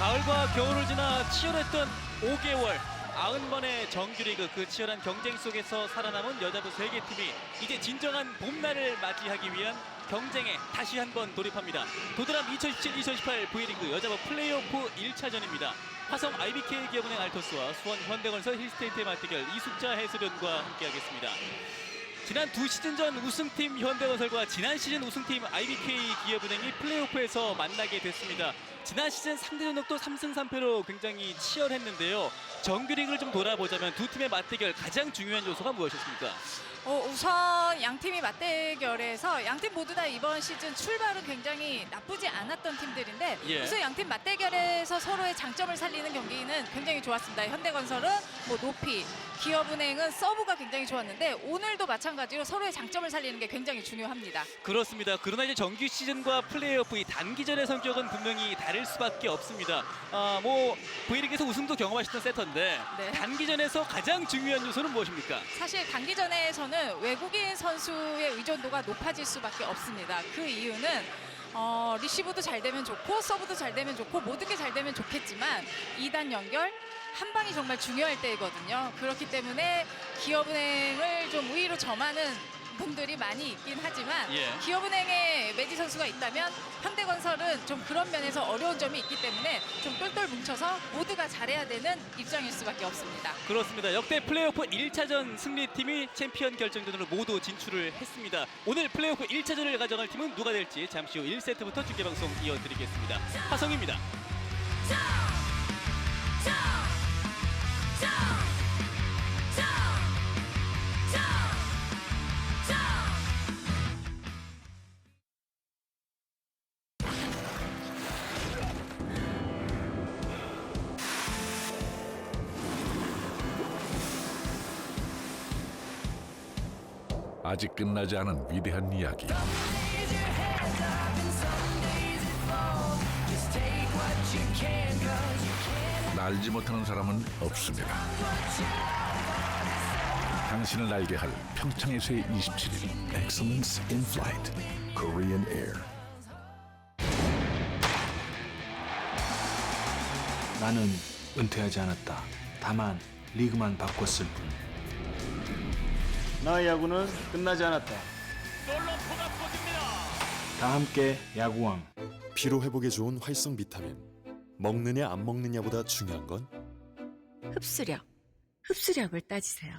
가을과 겨울을 지나 치열했던 5개월 90번의 정규리그 그 치열한 경쟁 속에서 살아남은 여자부 3개 팀이 이제 진정한 봄날을 맞이하기 위한 경쟁에 다시 한번 돌입합니다. 도드람 2017-2018 V리그 여자부 플레이오프 1차전입니다. 화성 IBK 기업은행 알토스와 수원 현대건설 힐스테이트의 맞대결 이숙자 해설위원과 함께하겠습니다. 지난 2시즌 전 우승팀 현대건설과 지난 시즌 우승팀 IBK 기업은행이 플레이오프에서 만나게 됐습니다. 지난 시즌 상대 전적도 3승 3패로 굉장히 치열했는데요. 정규리그를 좀 돌아보자면 두 팀의 맞대결 가장 중요한 요소가 무엇이었습니까? 우선 양 팀이 맞대결에서 양 팀 모두 다 이번 시즌 출발은 굉장히 나쁘지 않았던 팀들인데 우선 양 팀 맞대결에서 서로의 장점을 살리는 경기는 굉장히 좋았습니다. 현대건설은 높이, 기업은행은 서브가 굉장히 좋았는데 오늘도 마찬가지로 서로의 장점을 살리는 게 굉장히 중요합니다. 그렇습니다. 그러나 이제 정규 시즌과 플레이오프 이 단기전의 성격은 분명히 다를 수밖에 없습니다. V리그에서 우승도 경험하셨던 세터인데 단기전에서 가장 중요한 요소는 무엇입니까? 사실 단기전에서는 외국인 선수의 의존도가 높아질 수밖에 없습니다. 그 이유는 리시브도 잘 되면 좋고 서브도 잘 되면 좋고 모든 게 잘 되면 좋겠지만 2단 연결 한 방이 정말 중요할 때이거든요. 그렇기 때문에 기업은행을 좀 우위로 점하는 분들이 많이 있긴 하지만 기업은행에 매지 선수가 있다면 현대건설은 좀 그런 면에서 어려운 점이 있기 때문에 좀 똘똘 뭉쳐서 모두가 잘해야 되는 입장일 수밖에 없습니다. 그렇습니다. 역대 플레이오프 1차전 승리팀이 챔피언 결정전으로 모두 진출을 했습니다. 오늘 플레이오프 1차전을 가져갈 팀은 누가 될지 잠시 후 1세트부터 중계방송 이어드리겠습니다. 화성입니다. 아직 끝나지 않은 위대한 이야기. 날지 못하는 사람은 없습니다. 당신을 알게 할 평창에서의 27일. Excellence in Flight. Korean Air. 나는 은퇴하지 않았다. 다만 리그만 바꿨을 뿐. 나의 야구는 끝나지 않았다. 다 함께 야구왕. 피로 회복에 좋은 활성 비타민. 먹느냐 안 먹느냐보다 중요한 건 흡수력. 흡수력을 따지세요.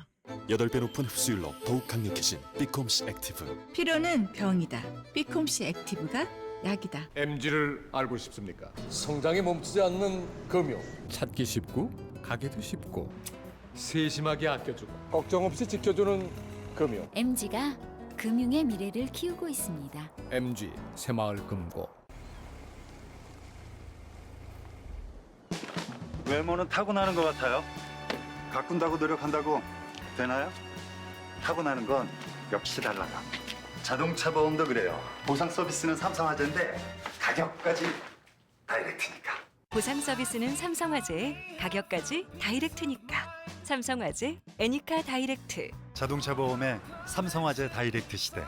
8배 높은 흡수율로 더욱 강력해진 비콤시 액티브. 피로는 병이다. 비콤시 액티브가 약이다. MG를 알고 싶습니까? 성장에 멈추지 않는 금융. 찾기 쉽고 가기도 쉽고 세심하게 아껴주고 걱정 없이 지켜주는 금융. MG가 금융의 미래를 키우고 있습니다. MG 새마을금고. 외모는 타고나는 것 같아요. 가꾼다고 노력한다고 되나요? 타고나는 건 역시 달라요. 자동차 보험도 그래요. 보상 서비스는 삼성화재인데 가격까지 다이렉트니까. 보상 서비스는 삼성화재, 가격까지 다이렉트니까. 삼성화재, 애니카 다이렉트. 자동차 보험의 삼성화재 다이렉트 시대.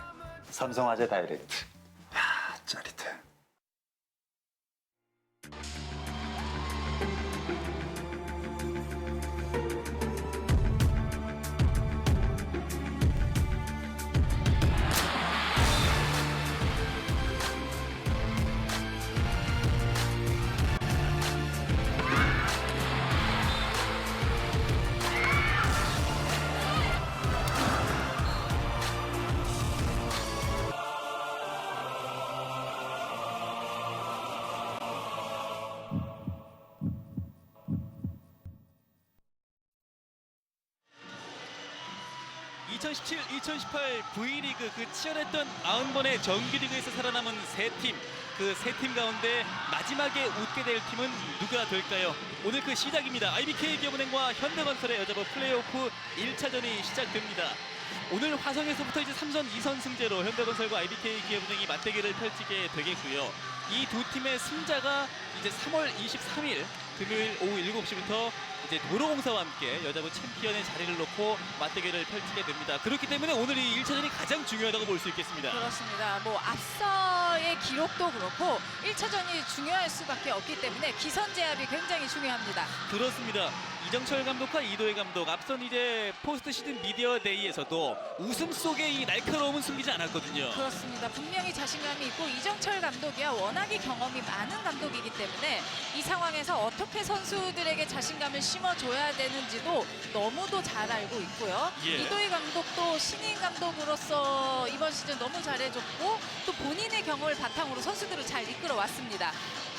삼성화재 다이렉트. 야, 짜릿해. (2017-2018) V리그 그 치열했던 90번의 정규리그에서 살아남은 세 팀, 그 세 팀 가운데 마지막에 웃게 될 팀은 누가 될까요? 오늘 그 시작입니다. IBK 기업은행과 현대건설의 여자부 플레이오프 1차전이 시작됩니다. 오늘 화성에서부터 이제 3선 2선 승제로 현대건설과 IBK 기업은행이 맞대결을 펼치게 되겠고요. 이 두 팀의 승자가 이제 3월 23일 금요일 오후 7시부터 이제 도로공사와 함께 여자부 챔피언의 자리를 놓고 맞대결을 펼치게 됩니다. 그렇기 때문에 오늘 이 1차전이 가장 중요하다고 볼 수 있겠습니다. 그렇습니다. 뭐 앞서의 기록도 그렇고 1차전이 중요할 수밖에 없기 때문에 기선제압이 굉장히 중요합니다. 그렇습니다. 이정철 감독과 이도희 감독 앞선 이제 포스트 시즌 미디어 데이에서도 웃음 속에 이 날카로움은 숨기지 않았거든요. 그렇습니다. 분명히 자신감이 있고 이정철 감독이야 워낙에 경험이 많은 감독이기 때문에 이 상황에서 어떻게 선수들에게 자신감을 심어줘야 되는지도 너무도 잘 알고 있고요. 예. 이도희 감독도 신인 감독으로서 이번 시즌 너무 잘해줬고 또 본인의 경험을 바탕으로 선수들을 잘 이끌어왔습니다.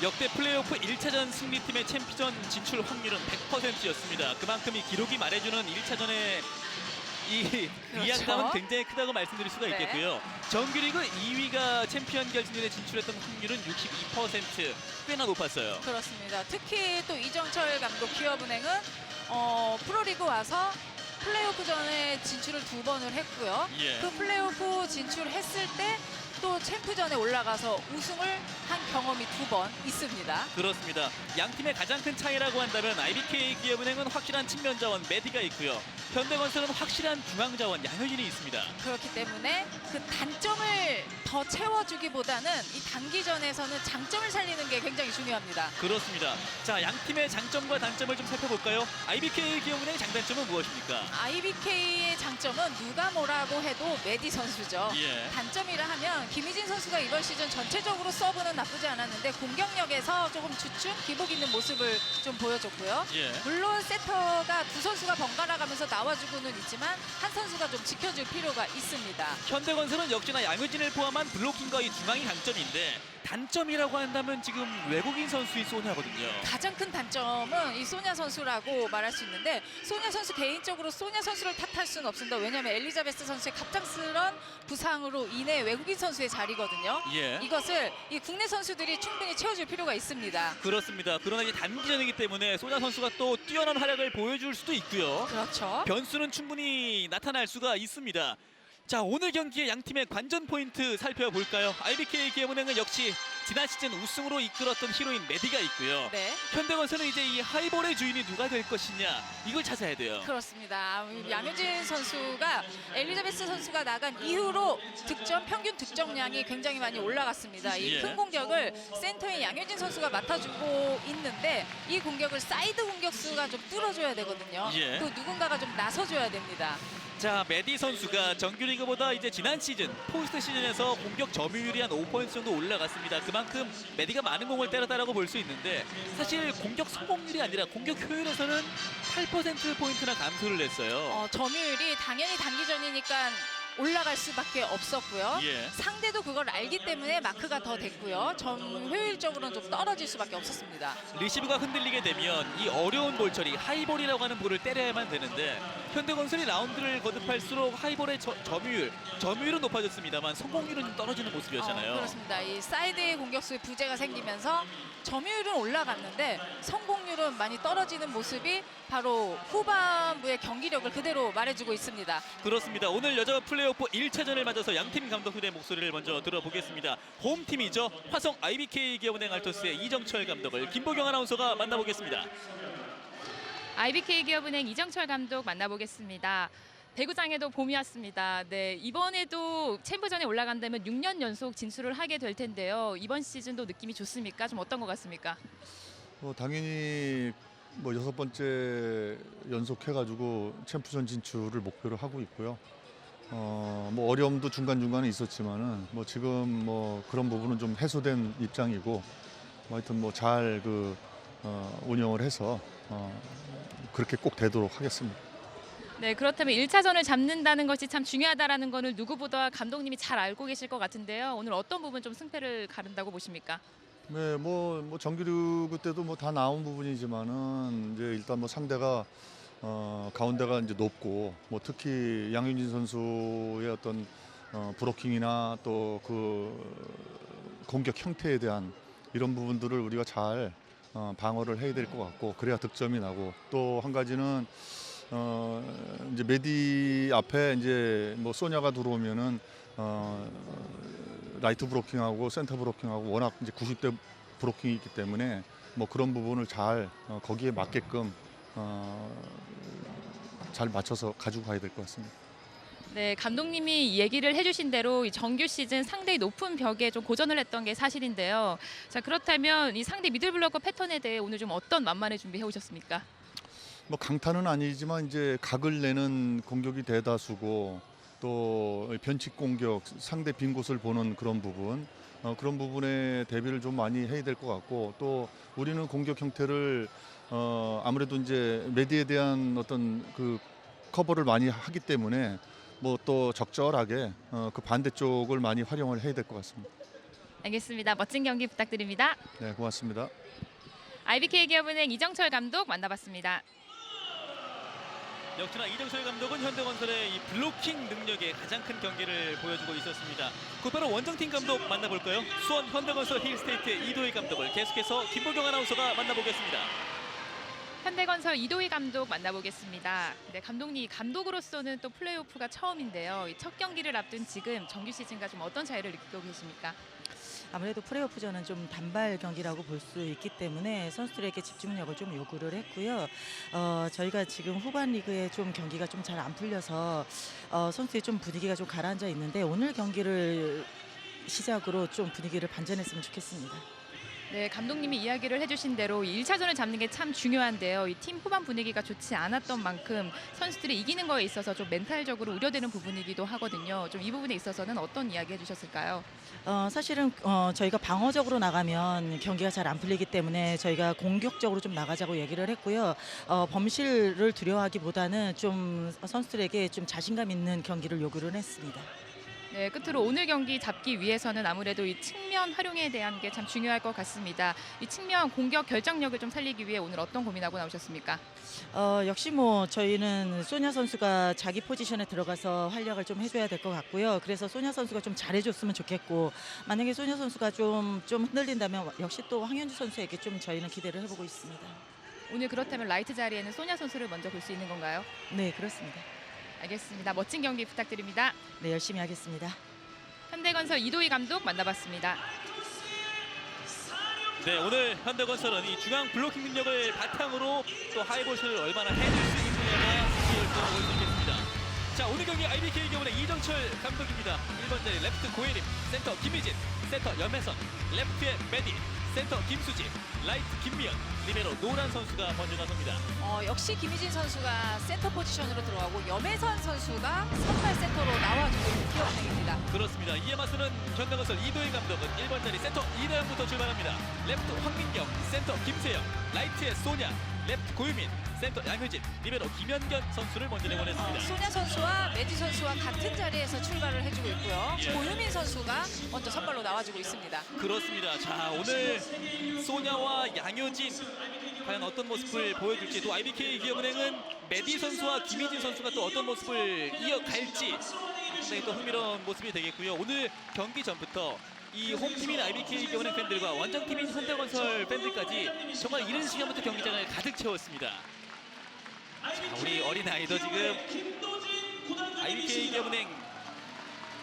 역대 플레이오프 1차전 승리팀의 챔피언 진출 확률은 100%였습니다. 그만큼 이 기록이 말해주는 1차전의 이 그렇죠. 위안감은 굉장히 크다고 말씀드릴 수가 네. 있겠고요. 정규리그 2위가 챔피언 결승전에 진출했던 확률은 62%, 꽤나 높았어요. 그렇습니다. 특히 또 이정철 감독 기업은행은 프로리그 와서 플레이오프전에 진출을 2번을 했고요. 예. 그 플레이오프 진출했을 때 또 챔프전에 올라가서 우승을 한 경험이 2번 있습니다. 그렇습니다. 양 팀의 가장 큰 차이라고 한다면 IBK 기업은행은 확실한 측면 자원 메디가 있고요. 현대건설은 확실한 중앙 자원 양효진이 있습니다. 그렇기 때문에 그 단점을 더 채워주기보다는 이 단기전에서는 장점을 살리는 게 굉장히 중요합니다. 그렇습니다. 자, 양 팀의 장점과 단점을 좀 살펴볼까요? IBK 기업은행의 장단점은 무엇입니까? IBK의 장점은 누가 뭐라고 해도 메디 선수죠. 예. 단점이라 하면 김희진 선수가 이번 시즌 전체적으로 서브는 나쁘지 않았는데 공격력에서 조금 주춤, 기복 있는 모습을 좀 보여줬고요. 예. 물론 세터가 두 선수가 번갈아 가면서 나와주고는 있지만 한 선수가 좀 지켜줄 필요가 있습니다. 현대건설은 역시나 양효진을 포함한 블로킹과 이 중앙이 강점인데 단점이라고 한다면 지금 외국인 선수의 소냐거든요. 가장 큰 단점은 이 소냐 선수라고 말할 수 있는데 소냐 선수 개인적으로 소냐 선수를 탓할 수는 없습니다. 왜냐하면 엘리자베스 선수의 갑작스런 부상으로 인해 외국인 선수의 자리거든요. 예. 이것을 이 국내 선수들이 충분히 채워줄 필요가 있습니다. 그렇습니다. 그러나 이제 단기전이기 때문에 소냐 선수가 또 뛰어난 활약을 보여줄 수도 있고요. 그렇죠. 변수는 충분히 나타날 수가 있습니다. 자, 오늘 경기의 양 팀의 관전 포인트 살펴볼까요? IBK 기업은행은 역시 지난 시즌 우승으로 이끌었던 히로인 메디가 있고요. 네. 현대건설은 이제 이 하이볼의 주인이 누가 될 것이냐 이걸 찾아야 돼요. 그렇습니다. 양효진 선수가 엘리자베스 선수가 나간 이후로 평균 득점량이 굉장히 많이 올라갔습니다. 이 예. 큰 공격을 센터인 양효진 선수가 맡아주고 있는데 이 공격을 사이드 공격수가 좀 뚫어줘야 되거든요. 예. 또 누군가가 좀 나서줘야 됩니다. 자, 메디 선수가 정규리그보다 이제 지난 시즌 포스트 시즌에서 공격 점유율이 한 5% 정도 올라갔습니다. 그만큼 메디가 많은 공을 때렸다라고 볼 수 있는데 사실 공격 성공률이 아니라 공격 효율에서는 8%포인트나 감소를 했어요. 점유율이 당연히 단기전이니까 올라갈 수밖에 없었고요. 예. 상대도 그걸 알기 때문에 마크가 더 됐고요. 효율적으로는 좀 떨어질 수밖에 없었습니다. 리시브가 흔들리게 되면 이 어려운 볼 처리, 하이볼이라고 하는 볼을 때려야만 되는데 현대건설이 라운드를 거듭할수록 하이볼의 점유율은 높아졌습니다만 성공률은 좀 떨어지는 모습이었잖아요. 그렇습니다. 이 사이드의 공격수의 부재가 생기면서 점유율은 올라갔는데 성공률은 많이 떨어지는 모습이 바로 후반부의 경기력을 그대로 말해주고 있습니다. 그렇습니다. 오늘 여자 플레이오프 1차전을 맞아서 양팀 감독들의 목소리를 먼저 들어보겠습니다. 홈팀이죠. 화성 IBK 기업은행 알토스의 이정철 감독을 김보경 아나운서가 만나보겠습니다. IBK 기업은행 이정철 감독 만나보겠습니다. 배구장에도 봄이 왔습니다. 네, 이번에도 챔프전에 올라간다면 6년 연속 진출을 하게 될 텐데요. 이번 시즌도 느낌이 좋습니까? 좀 어떤 것 같습니까? 당연히 6번째 연속해가지고 챔프전 진출을 목표로 하고 있고요. 어려움도 중간중간에 있었지만은 지금 그런 부분은 좀 해소된 입장이고 하여튼 잘 운영을 해서 그렇게 꼭 되도록 하겠습니다. 네, 그렇다면 1차전을 잡는다는 것이 참 중요하다라는 것을 누구보다 감독님이 잘 알고 계실 것 같은데요. 오늘 어떤 부분 좀 승패를 가른다고 보십니까? 네, 정규리그 때도 다 나온 부분이지만은 이제 일단 상대가 가운데가 이제 높고 특히 양효진 선수의 어떤 브로킹이나 또 그 공격 형태에 대한 이런 부분들을 우리가 잘 방어를 해야 될 것 같고 그래야 득점이 나고 또 한 가지는 이제 메디 앞에 이제 소냐가 들어오면은 라이트 브로킹하고 센터 브로킹하고 워낙 이제 90대 브로킹이 있기 때문에 뭐 그런 부분을 잘 거기에 맞게끔 잘 맞춰서 가지고 가야 될 것 같습니다. 네, 감독님이 얘기를 해주신 대로 이 정규 시즌 상대의 높은 벽에 좀 고전을 했던 게 사실인데요. 자, 그렇다면 이 상대 미들블로커 패턴에 대해 오늘 좀 어떤 만만을 준비해 오셨습니까? 뭐 강타는 아니지만 이제 각을 내는 공격이 대다수고 또 변칙 공격, 상대 빈 곳을 보는 그런 부분, 그런 부분에 대비를 좀 많이 해야 될 것 같고, 또 우리는 공격 형태를 아무래도 이제 메디에 대한 어떤 그 커버를 많이 하기 때문에 뭐 또 적절하게 그 반대쪽을 많이 활용을 해야 될 것 같습니다. 알겠습니다. 멋진 경기 부탁드립니다. 네, 고맙습니다. IBK 기업은행 이정철 감독 만나봤습니다. 역시나 이정철 감독은 현대건설의 이 블로킹 능력에 가장 큰 경기를 보여주고 있었습니다. 곧바로 원정팀 감독 만나볼까요? 수원 현대건설 힐스테이트의 이도희 감독을 계속해서 김보경 아나운서가 만나보겠습니다. 현대건설 이도희 감독 만나보겠습니다. 네, 감독님, 감독으로서는 또 플레이오프가 처음인데요. 이 첫 경기를 앞둔 지금 정규 시즌과 좀 어떤 차이를 느끼고 계십니까? 아무래도 플레이오프전은 좀 단발 경기라고 볼 수 있기 때문에 선수들에게 집중력을 좀 요구를 했고요. 저희가 지금 후반 리그에 좀 경기가 좀 잘 안 풀려서 선수의 좀 분위기가 좀 가라앉아 있는데 오늘 경기를 시작으로 좀 분위기를 반전했으면 좋겠습니다. 네, 감독님이 이야기를 해주신 대로 1차전을 잡는 게 참 중요한데요. 이 팀 후반 분위기가 좋지 않았던 만큼 선수들이 이기는 거에 있어서 좀 멘탈적으로 우려되는 부분이기도 하거든요. 좀 이 부분에 있어서는 어떤 이야기 해주셨을까요? 사실은 저희가 방어적으로 나가면 경기가 잘 안 풀리기 때문에 저희가 공격적으로 좀 나가자고 얘기를 했고요. 범실을 두려워하기보다는 좀 선수들에게 좀 자신감 있는 경기를 요구를 했습니다. 네, 끝으로 오늘 경기 잡기 위해서는 아무래도 이 측면 활용에 대한 게 참 중요할 것 같습니다. 이 측면 공격 결정력을 좀 살리기 위해 오늘 어떤 고민하고 나오셨습니까? 역시 뭐 저희는 소냐 선수가 자기 포지션에 들어가서 활약을 좀 해줘야 될 것 같고요. 그래서 소냐 선수가 좀 잘해줬으면 좋겠고, 만약에 소냐 선수가 좀 흔들린다면 역시 또 황현주 선수에게 좀 저희는 기대를 해보고 있습니다. 오늘 그렇다면 라이트 자리에는 소냐 선수를 먼저 볼 수 있는 건가요? 네, 그렇습니다. 알겠습니다. 멋진 경기 부탁드립니다. 네, 열심히 하겠습니다. 현대건설 이도희 감독 만나봤습니다. 네, 오늘 현대건설은 이 중앙 블로킹 능력을 바탕으로 또 하이볼을 얼마나 해줄 수 있느냐가 승리를 떠나볼 수 있겠습니다. 자, 오늘 경기 IBK 기업은의 이정철 감독입니다. 1번 자리 레프트 고혜림, 센터 김희진, 센터 염혜선, 레프트의 메디, 센터 김수지, 라이트 김미연, 리베로 노란 선수가 먼저 나섭니다. 역시 김희진 선수가 센터 포지션으로 들어가고 염혜선 선수가 선발 센터로 나와주고 있는 기업은행입니다. 그렇습니다. 이에 맞서는 현대건설 이도희 감독은 1번 자리 센터 이다영부터 출발합니다. 레프트 황민경, 센터 김세영, 라이트의 소냐, 레프트 고유민, 센터 양효진, 리베로 김현견 선수를 먼저 내보냈습니다. 소냐 선수와 매지 선수와 같은 자리에서 출발을 해주고 있고요. 예. 고유민 선수가 먼저 선발로 나와주고 있습니다. 그렇습니다. 자, 오늘 소냐와 양효진 과연 어떤 모습을 보여줄지, 또 IBK 기업은행은 메디 선수와 김희진 선수가 또 어떤 모습을 이어갈지 상당히 또 흥미로운 모습이 되겠고요. 오늘 경기 전부터 이 홈팀인 IBK 기업은행 팬들과 원정팀인 현대건설 팬들까지 정말 이른 시간부터 경기장을 가득 채웠습니다. 자, 우리 어린아이도 지금 IBK 기업은행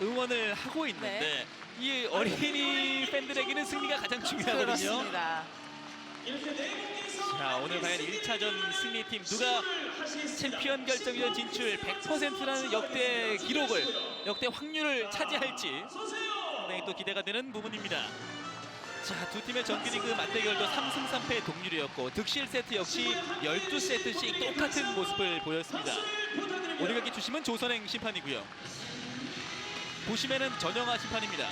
응원을 하고 있는데 이 어린이 팬들에게는 승리가 가장 중요하거든요. 그렇습니다. 자, 오늘 과연 1차전 승리팀 누가 챔피언 결정전 진출 100%라는 역대 기록을, 역대 확률을 차지할지 상당히 또 기대가 되는 부분입니다. 자, 두 팀의 정규리그 맞대결도 3승 3패 동률이었고 득실 세트 역시 12세트씩 똑같은 모습을 보였습니다. 오늘 경기 주심은 조선행 심판이고요. 부심에는 전영하 심판입니다.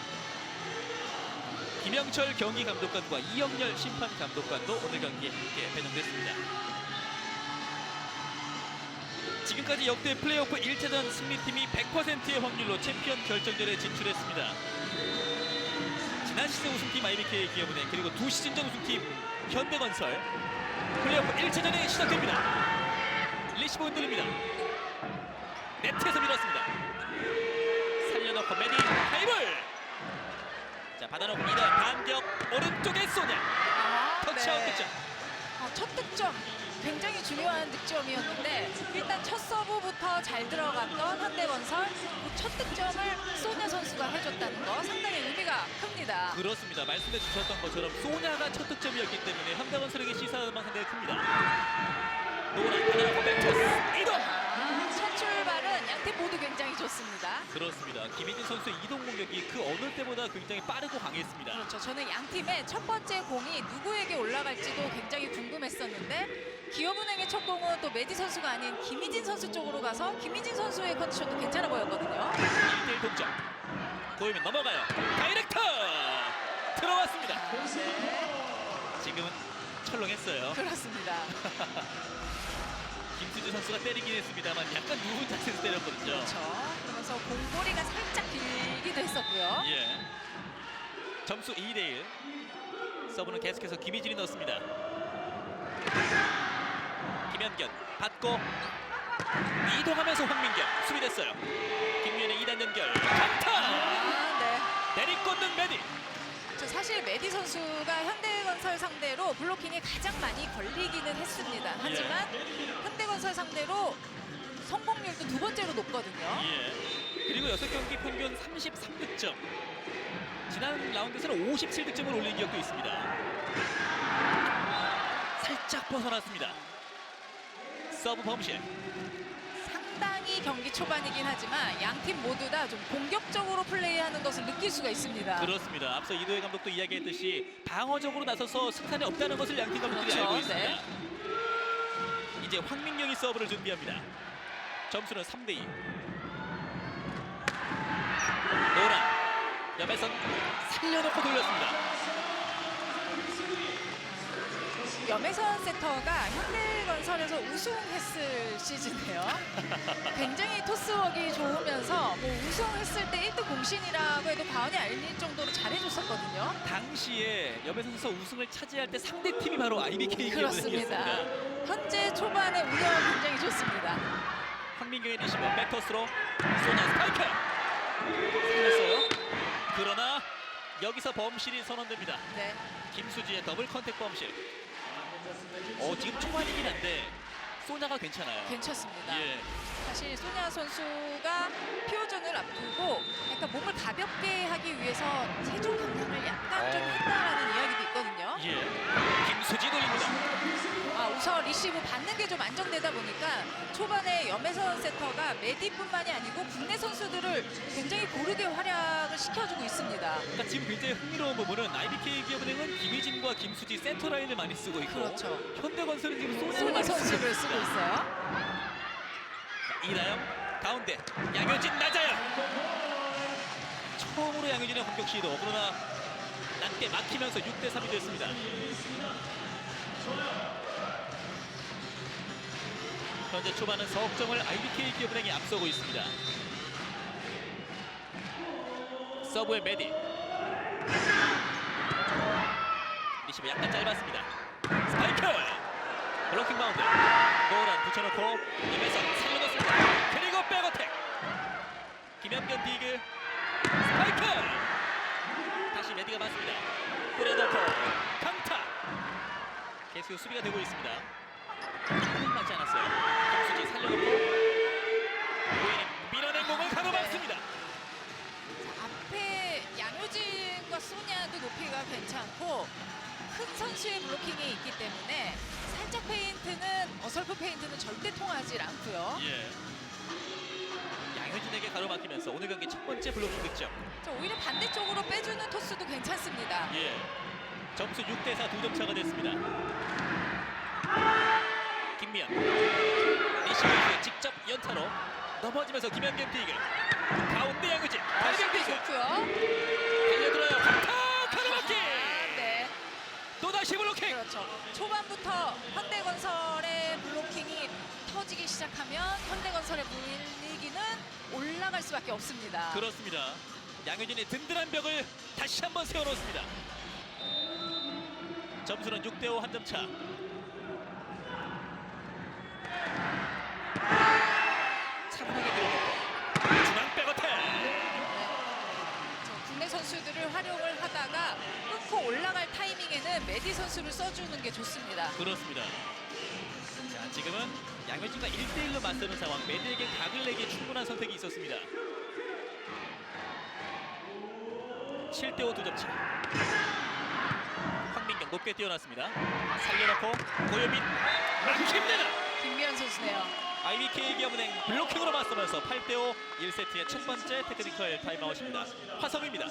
김영철 경기 감독관과 이영렬 심판 감독관도 오늘 경기에 함께 배정됐습니다. 지금까지 역대 플레이오프 1차전 승리팀이 100%의 확률로 챔피언 결정전에 진출했습니다. 지난 시즌 우승팀 IBK 기업은행, 그리고 두 시즌 전 우승팀 현대건설. 플레이오프 1차전이 시작됩니다. 리시브 흔들립니다. 네트에서 밀었습니다. 살려놓고 메디 하이볼. 자, 받아놓고 이다 반격, 오른쪽에 쏘냐. 터치아웃 득점. 첫 득점 굉장히 중요한 득점이었는데 일단 첫 서브부터 잘 들어갔던 현대건설, 첫 득점을 소냐 선수가 해줬다는 거 상당히 의미가 큽니다. 그렇습니다. 말씀해 주셨던 것처럼 소냐가 첫 득점이었기 때문에 현대건설에게 시사만 상당히 큽니다. 노란 하나 백토스 이동. 첫 출발은 양팀 모두 굉장히 좋습니다. 그렇습니다. 김희진 선수의 이동 공격이 그 어느 때보다 굉장히 빠르고 강했습니다. 그렇죠. 저는 양 팀의 첫 번째 공이 누구에게 올라갈지도 굉장히 궁금했었는데 기업은행의 첫 공은 또 메디 선수가 아닌 김희진 선수 쪽으로 가서 김희진 선수의 컨디션도 괜찮아 보였거든요. 1대1 동점. 고유민 넘어가요. 다이렉트 들어왔습니다. 지금은 철렁했어요. 그렇습니다. 김수주 선수가 때리긴 했습니다만 약간 누운 자세에서 때렸거든요. 그렇죠. 그러면서 공거리가 살짝 길기도 했었고요. 예. 점수 2대1. 서브는 계속해서 김희진이 넣습니다. 김현견 받고 이동하면서 황민경 수비됐어요. 김민현의 2단 연결 강타. 네. 내리꽂는 메디. 사실 메디 선수가 현대건설 상대로 블로킹에 가장 많이 걸리기는 했습니다. 하지만 현대건설 상대로 성공률도 두 번째로 높거든요. 예. 그리고 6경기 평균 33득점. 지난 라운드에서는 57득점을 올린 기억도 있습니다. 살짝 벗어났습니다. 서브 범실. 상당히 경기 초반이긴 하지만 양팀 모두 다 좀 공격적으로 플레이하는 것을 느낄 수가 있습니다. 그렇습니다. 앞서 이도혜 감독도 이야기했듯이 방어적으로 나서서 승산이 없다는 것을 양팀 감독들이 그렇죠. 알고 있습니다. 네. 이제 황민경이 서브를 준비합니다. 점수는 3대2. 노란 옆에선 살려놓고 돌렸습니다. 염혜선 세터가 현대건설에서 우승했을 시즌이에요. 굉장히 토스웍이 좋으면서 뭐 우승했을 때 1등 공신이라고 해도 과언이 아닐 정도로 잘해줬었거든요. 당시에 염혜선 선수 우승을 차지할 때 상대팀이 바로 IBK 그렇습니다. 기업이었습니다. 현재 초반의 운영은 굉장히 좋습니다. 황민경의 리시브 백토스로 소냐 스파이크 살렸어요. 그러나 여기서 범실이 선언됩니다. 네. 김수지의 더블 컨택 범실. 지금 초반이긴 한데 소냐가 괜찮아요. 괜찮습니다. 예. 사실 소냐 선수가 피오전을 앞두고 약간 몸을 가볍게 하기 위해서 체중 감량을 약간 좀 했다라는 이야기도 있거든요. 예. 김수지 돌립니다. 우선 리시브 받는 게 좀 안정되다 보니까 초반에 염혜선 세터가 메디뿐만이 아니고 국내 선수들을 굉장히 고르게 활약을 시켜주고 있습니다. 그러니까 지금 굉장히 흥미로운 부분은 IBK 기업은행은 김희진과 김수지 센터 라인을 많이 쓰고 있고 그렇죠. 현대건설은 지금 소니 소냐 선수를 쓰고 있어요. 이나영 가운데 양효진 낮아요. 처음으로 양효진의 공격 시도. 그러나 낮게 막히면서 6대3이 됐습니다. 현재 초반은 석점을 IBK 기업은행이 앞서고 있습니다. 서브의 메디. 리시브 약간 짧았습니다. 스파이크! 블로킹 바운드. 노란 붙여놓고 임혜선 살려놓습니다. 그리고 백어택. 김현견 디그. 스파이크! 다시 메디가 맞습니다. 뿌려놓고 강타. 계속 수비가 되고 있습니다. 맞지 않았어요. 김수지 살려놓고 고인이 밀어낸 공을 가로막습니다. 앞에 양효진과 소냐도 높이가 괜찮고 큰 선수의 블로킹이 있기 때문에 살짝 어설픈 페인트는 절대 통하지 않고요. 예. 양효진에게 가로막히면서 오늘 경기 첫 번째 블로킹 득점. 오히려 반대쪽으로 빼주는 토스도 괜찮습니다. 예. 점수 6대4 2점 차가 됐습니다. 김미연 리시브에서 직접 연타로 넘어지면서 김현경 디그 가운데 양효진 발견 디그 좋고요. 달려들어요. 강타 가로막기. 네. 또다시 블로킹. 그렇죠. 초반부터 현대건설의 블로킹이 터지기 시작하면 현대건설의 분위기는 올라갈 수밖에 없습니다. 그렇습니다. 양효진의 든든한 벽을 다시 한번 세워놓습니다. 점수는 6대5 한 점 차. 차분하게 들어놓고 중앙 백어택. 국내 선수들을 활용을 하다가 끊고 올라갈 타이밍에는 메디 선수를 써주는 게 좋습니다. 그렇습니다. 자, 지금은 양효진과 1대1로 맞서는 상황. 메디에게 각을 내기에 충분한 선택이 있었습니다. 7대5 2점 차. 황민경 높게 뛰어났습니다. 살려놓고 고효민 막힙니다. 김미연 선수네요. IBK 기업은행 블로킹으로 맞서면서 8대5 1세트의 첫 번째 테크니컬 타임아웃입니다. 화성입니다.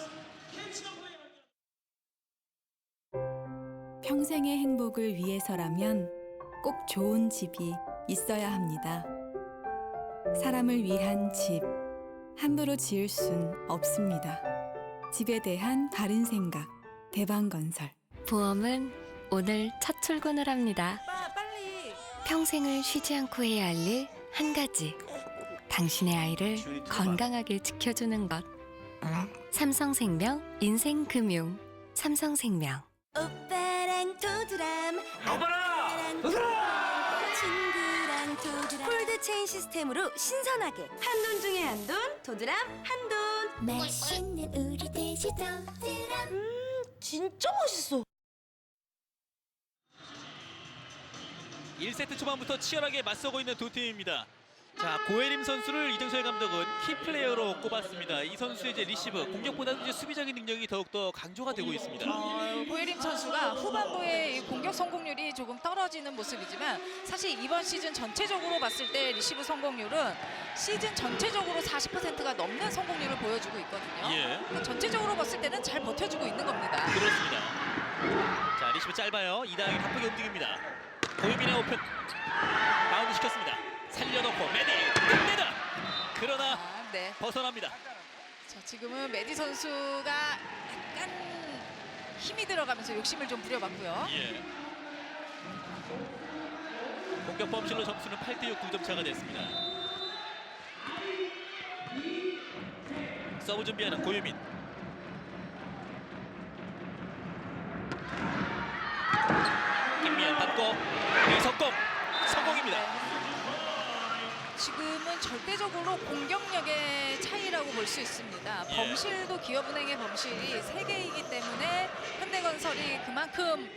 평생의 행복을 위해서라면 꼭 좋은 집이 있어야 합니다. 사람을 위한 집, 함부로 지을 순 없습니다. 집에 대한 바른 생각, 대방건설. 보험은 오늘 첫 출근을 합니다. 빨리. 평생을 쉬지 않고 해야 할 일 한 가지. 당신의 아이를 건강하게 지켜주는 것. 삼성생명 인생금융. 삼성생명. 오빠랑 도드람 친구랑 도드람 콜드체인 시스템으로 신선하게 한돈 중에 한돈 도드람 한돈 맛있는 우리 돼지 도드람. 진짜 맛있어. 1세트 초반부터 치열하게 맞서고 있는 두 팀입니다. 자, 고혜림 선수를 이정철 감독은 키플레이어로 꼽았습니다. 이 선수의 이제 리시브, 공격보다는 이제 수비적인 능력이 더욱더 강조가 되고 있습니다. 고혜림 선수가 후반부에 이 공격 성공률이 조금 떨어지는 모습이지만 사실 이번 시즌 전체적으로 봤을 때 리시브 성공률은 시즌 전체적으로 40%가 넘는 성공률을 보여주고 있거든요. 예. 그러니까 전체적으로 봤을 때는 잘 버텨주고 있는 겁니다. 그렇습니다. 자, 리시브 짧아요. 이다영이 바쁘게 움직입니다. 고유민의 오픈 바운드 시켰습니다. 살려놓고 메디 끝내다. 그러나 네. 벗어납니다. 자, 지금은 메디 선수가 약간 힘이 들어가면서 욕심을 좀 부려봤고요. 예. 공격 범실로 점수는 8대6 2점 차가 됐습니다. 서브 준비하는 고유민. 김미연 받고 이석공 성공입니다. 지금은 절대적으로 공격력의 차이라고 볼 수 있습니다. 예. 범실도 기업은행의 범실이 3개이기 때문에 현대건설이 그만큼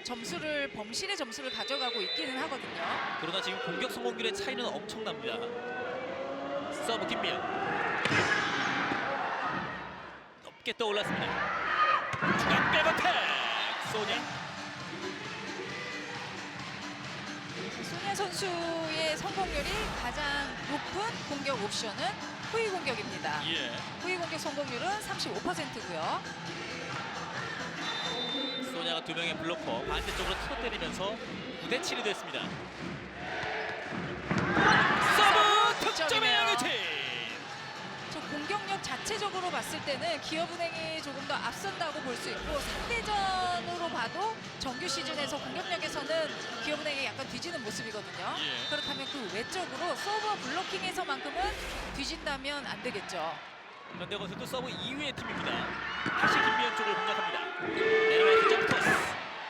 범실의 점수를 가져가고 있기는 하거든요. 그러나 지금 공격 성공률의 차이는 엄청납니다. 서브 김미연 높게 떠올랐습니다. 중앙 백어택 소냐. 소냐 선수의 성공률이 가장 높은 공격 옵션은 후위 공격입니다. 예. 후위 공격 성공률은 35%고요. 소냐가 2명의 블로커 반대쪽으로 틀어 때리면서 9대7이 됐습니다. 서브 득점의 양의팀. 저 공격력 자체적으로 봤을 때는 기업은행이 조금 더 앞선다고 볼 수 있고 상대전으로 봐도 정규 시즌에서 공격력에서는 기업은행이 약간 뒤지는 모습이거든요. 예. 그렇다면 그 외적으로 서브 블로킹에서만큼은 뒤진다면 안 되겠죠. 현대건설도 서브 2위의 팀입니다. 다시 김미연 쪽을 공략합니다. 내려와서 점프 토스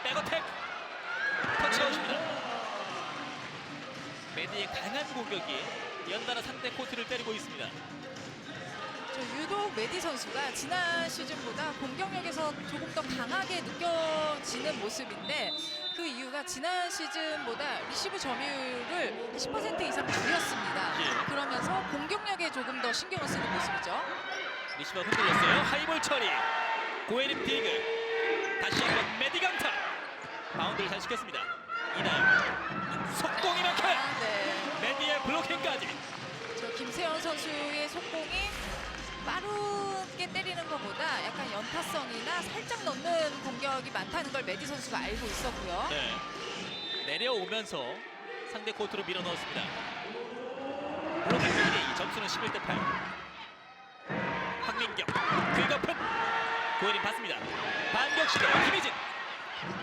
백어택 터치아웃입니다. 메디의 강한 공격이 연달아 상대 코트를 때리고 있습니다. 유독 메디 선수가 지난 시즌보다 공격력에서 조금 더 강하게 느껴지는 모습인데 그 이유가 지난 시즌보다 리시브 점유율을 10% 이상 줄였습니다. 예. 그러면서 공격력에 조금 더 신경을 쓰는 모습이죠. 리시버 흔들렸어요. 하이볼 처리. 고혜림 디그. 다시 한번 메디 강타. 바운드를 잘 시켰습니다. 이나영. 속공이 막혀. 네. 메디의 블로킹까지. 저 김세현 선수의 속공이 빠르게 때리는 것보다 약간 연타성이나 살짝 넣는 공격이 많다는 걸 메디 선수가 알고 있었고요. 네. 내려오면서 상대 코트로 밀어넣었습니다. 블로킹 2대2 점수는 11대8. 황민경 긁어픈 고혜림 받습니다. 반격 시도 김희진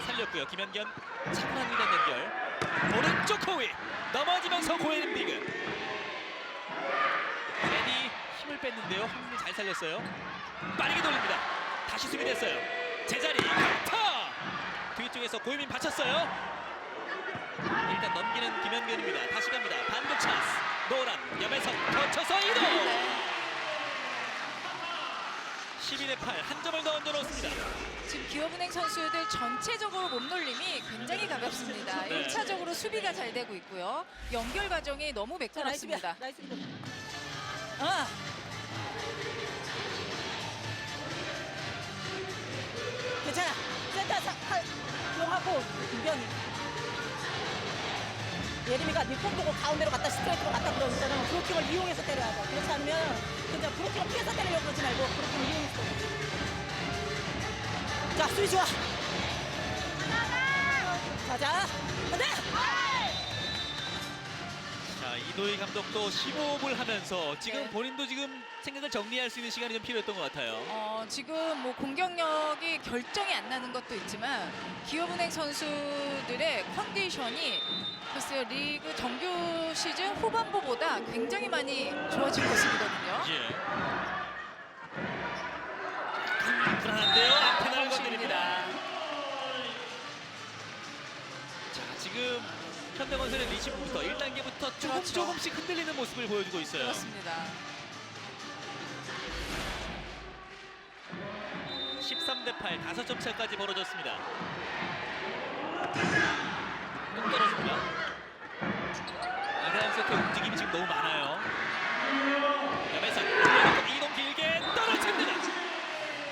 살렸고요. 김현견 차분한 1단 연결 오른쪽 호위 넘어지면서 고혜림 디그. 메디 힘을 뺐는데요. 황민이 잘 살렸어요. 빠르게 돌립니다. 다시 수비됐어요. 제자리 강타. 뒤쪽에서 고유민 받쳤어요. 일단 넘기는 김현견입니다. 다시 갑니다. 반격 찬스. 노란 염혜석 거쳐서 이동. 12대8 한 점을 더 얹어놓습니다. 지금 기업은행 선수들 전체적으로 몸놀림이 굉장히 가볍습니다. 네. 1차적으로 수비가 잘 되고 있고요. 연결 과정이 너무 매끄럽습니다. 예림이가 밑공 보고 가운데로 갔다 스트레이트로 갔다 그러잖아. 브로킹을 이용해서 때려야 돼. 그렇지 않으면 그냥 브로킹을 피해서 때리려고 그러지 말고 브로킹을 이용해서. 자, 수비 좋아. 가자. 안돼. 자, 이도희 감독도 심호흡을 하면서 지금 네. 본인도 지금 생각을 정리할 수 있는 시간이 좀 필요했던 것 같아요. 지금 뭐 공격력이 결정이 안 나는 것도 있지만 기업은행 선수들의 컨디션이 글쎄요, 리그 정규 시즌 후반부보다 굉장히 많이 좋아진 모습이거든요. 예. 불안한데요. 앞에날 건드립니다. 자, 지금 현대건설의 리시브부터 1단계부터 조금씩 흔들리는 모습을 보여주고 있어요. 그렇습니다. 13대8, 5점 차까지 벌어졌습니다. 또 떨어집니다. 이다현 세트의 움직임이 지금 너무 많아요. 야매선 이동 길게 떨어집니다.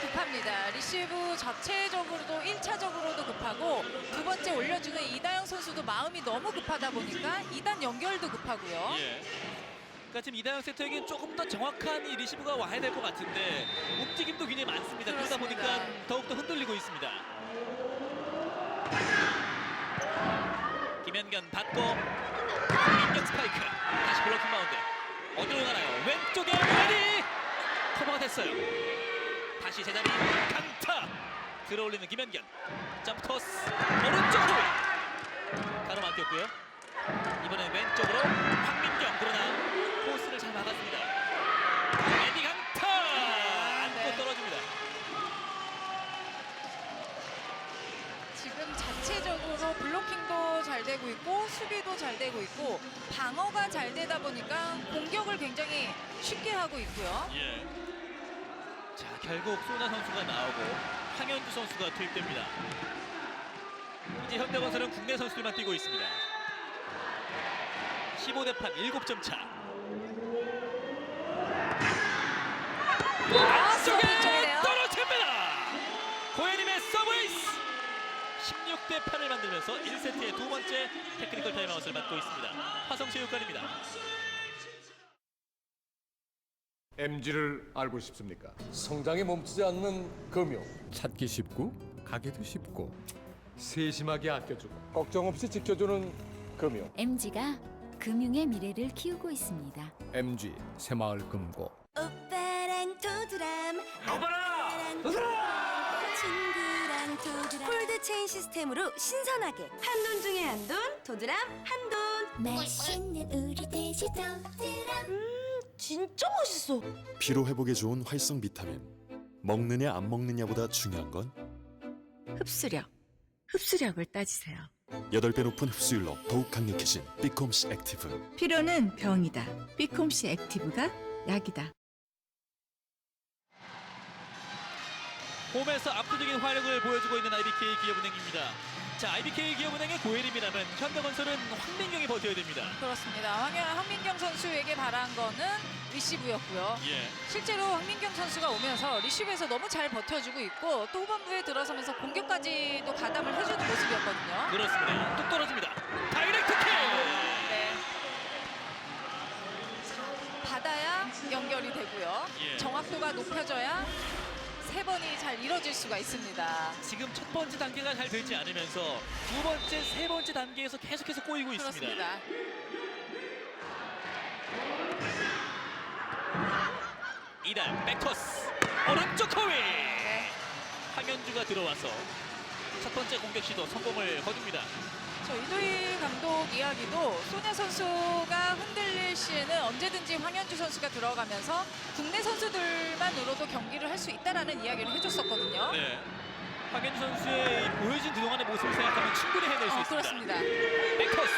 급합니다. 리시브 자체적으로도 1차적으로도 급하고 두 번째 올려주는 이다영 선수도 마음이 너무 급하다 보니까 2단 연결도 급하고요. 예. 그러니까 지금 이다영 세터에겐 조금 더 정확한 이 리시브가 와야 될 것 같은데 움직임도 굉장히 많습니다. 그러다 그렇습니다. 보니까 더욱더 흔들리고 있습니다. 김현견 받고 민경 스파이크 다시 블로킹 바운드 어디로 가나요? 왼쪽에 레디 커버가 됐어요. 다시 제자리 강타 들어올리는 김현견 점프 토스 오른쪽으로 가로막혔고요. 이번엔 왼쪽으로 황민경 그러나 코스를 잘 막았습니다. 레디 강타 안고 떨어집니다. 지금 자체적으로 블로킹도 잘 되고 있고 수비도 잘 되고 있고 방어가 잘 되다 보니까 공격을 굉장히 쉽게 하고 있고요. 예. 자, 결국 소나 선수가 나오고 황현주 선수가 투입됩니다. 이제 현대건설은 국내 선수들만 뛰고 있습니다. 15대8 7점 차. 안쪽에 떨어집니다. 고혜림의 서브에이스. 16대8을 만들면서 1세트의 두 번째 테크니컬 타임아웃을 맞고 있습니다. 화성체육관입니다. MG를 알고 싶습니까? 성장이 멈추지 않는 금융. 찾기 쉽고 가기도 쉽고 세심하게 아껴주고 걱정 없이 지켜주는 금융. MG가 금융의 미래를 키우고 있습니다. MG 새마을금고. 오빠랑 도드람 친구랑 도드람 폴드체인 시스템으로 신선하게 한돈 중에 한돈 도드람 한돈 맛있는 우리 돼지 도드람. 진짜 맛있어. 피로 회복에 좋은 활성 비타민. 먹느냐 안 먹느냐보다 중요한 건 흡수력을 따지세요. 8배 높은 흡수율로 더욱 강력해진 비콤시 액티브. 피로는 병이다. 비콤시 액티브가 약이다. 홈에서 압도적인 화력을 보여주고 있는 IBK 기업은행입니다. 자, IBK 기업은행의 고혜림이라면 현대건설은 황민경이 버텨야 됩니다. 그렇습니다. 황민경 선수에게 바란 거는 리시브였고요. 예. 실제로 황민경 선수가 오면서 리시브에서 너무 잘 버텨주고 있고 또 후반부에 들어서면서 공격까지도 가담을 해주는 모습이었거든요. 그렇습니다. 뚝 떨어집니다. 다이렉트 킥! 네. 받아야 연결이 되고요. 예. 정확도가 높여져야 세 번이 잘 이뤄질 수가 있습니다. 지금 첫 번째 단계가 잘 되지 않으면서 두 번째, 세 번째 단계에서 계속해서 꼬이고 있습니다. 그렇습니다. 이단 백토스 오른쪽 커위. 황현주가 들어와서 첫 번째 공격 시도 성공을 거둡니다. 이도희 감독 이야기도 소녀 선수가 흔들릴 시에는 언제든지 황현주 선수가 들어가면서 국내 선수들만으로도 경기를 할 수 있다라는 이야기를 해줬었거든요. 네. 황현주 선수의 보여진 그동안의 모습을 생각하면 충분히 해낼 수 있습니다. 그렇습니다. 백토스.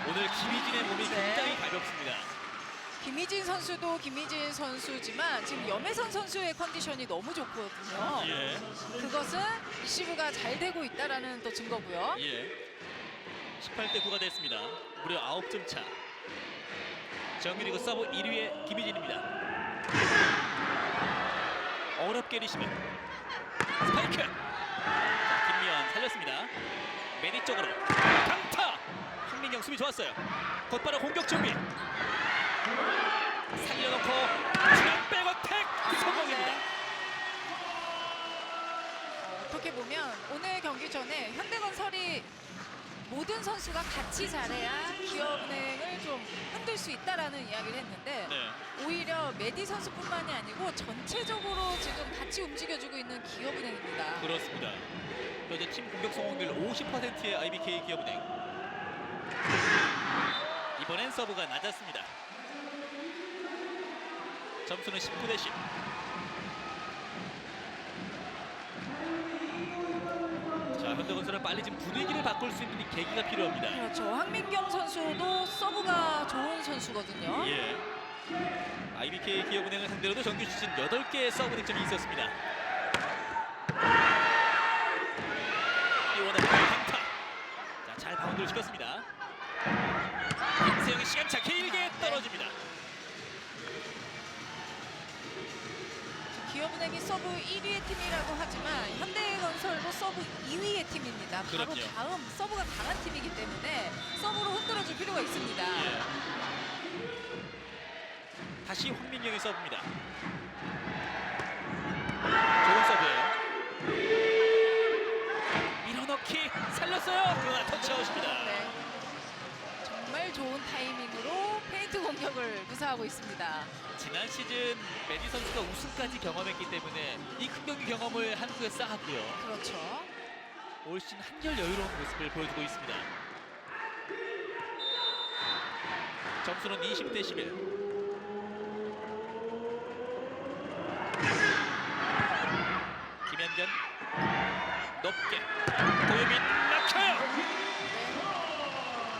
오늘 김희진의 몸이 굉장히 가볍습니다. 김희진 선수도 김희진 선수지만 지금 염혜선 선수의 컨디션이 너무 좋거든요. 예. 그것은 리시브가 잘 되고 있다라는 또 증거고요. 예. 18대 9가 됐습니다. 무려 9점 차. 정규리그 서브 1위의 김희진입니다. 어렵게 리시브. 스파이크. 자, 김미연 살렸습니다. 메디 쪽으로 강타. 황민경 수비 좋았어요. 곧바로 공격 준비. 살려놓고 중앙 백어택 성공입니다. 어떻게 보면 오늘 경기 전에 현대건설이 모든 선수가 같이 잘해야 기업은행을 좀 흔들 수 있다라는 이야기를 했는데 오히려 메디 선수뿐만이 아니고 전체적으로 지금 같이 움직여주고 있는 기업은행입니다. 그렇습니다. 현재 팀 공격 성공률 50%의 IBK 기업은행. 이번엔 서브가 낮았습니다. 점수는 19대10. 자, 현대건설은 빨리 지금 분위기를 바꿀 수 있는 계기가 필요합니다. 그렇죠. 황민경 선수도 서브가 좋은 선수거든요. 예. IBK 기업은행을 상대로도 정규 시즌 8개의 서브 득점이 있었습니다. 이원의 강타. 자, 잘 바운드를 시켰습니다. 김세영의 시간차 길게 떨어집니다. 기업은행이 서브 1위의 팀이라고 하지만 현대건설도 서브 2위의 팀입니다. 바로 그럼요. 다음 서브가 강한 팀이기 때문에 서브로 흔들어줄 필요가 있습니다. 예. 다시 황민경의 서브입니다. 좋은 서브예요. 밀어넣기 살렸어요. 그러나 터치아웃입니다. 네. 정말 좋은 타이밍으로 페인트 공격을 구사하고 있습니다. 지난 시즌 메디 선수가 우승까지 경험했기 때문에 이 큰 경기 경험을 한국에 쌓았고요. 그렇죠. 올 시즌 한결 여유로운 모습을 보여주고 있습니다. 점수는 20대11. 김현견 높게 고유민 막혀요.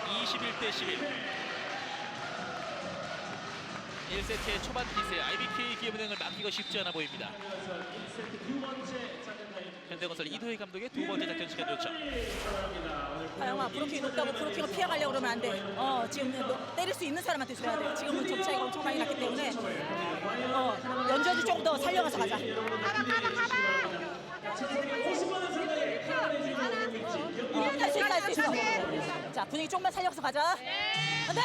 21대11. 1세트의 초반 기세 IBK 기업은행을 막기가 쉽지 않아 보입니다. 현대건설 이도희 감독의 두 번째 작전 시간 요청. 하영아, 브로킹이 높다고 브로킹을 피해가려고 그러면 안 돼. 지금 때릴 수 있는 사람한테 줘야 돼. 지금은 점 차이가 엄청 많이 났기 때문에 연주아도 조금 더 살려가서 가자. 할 수 있어, 할 수 있어. 자, 분위기 조금만 살려서 가자. 안 돼!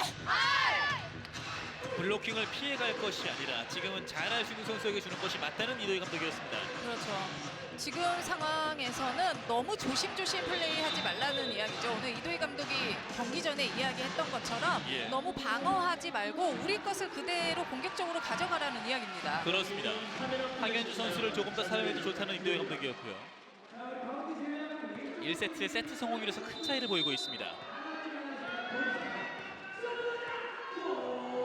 블로킹을 피해갈 것이 아니라 지금은 잘할 수 있는 선수에게 주는 것이 맞다는 이도희 감독이었습니다. 그렇죠. 지금 상황에서는 너무 조심조심 플레이하지 말라는 이야기죠. 오늘 이도희 감독이 경기 전에 이야기했던 것처럼 예. 너무 방어하지 말고 우리 것을 그대로 공격적으로 가져가라는 이야기입니다. 그렇습니다. 황현주 선수를 조금 더 사용해도 좋다는 이도희 감독이었고요. 1세트의 세트 성공률에서 큰 차이를 보이고 있습니다.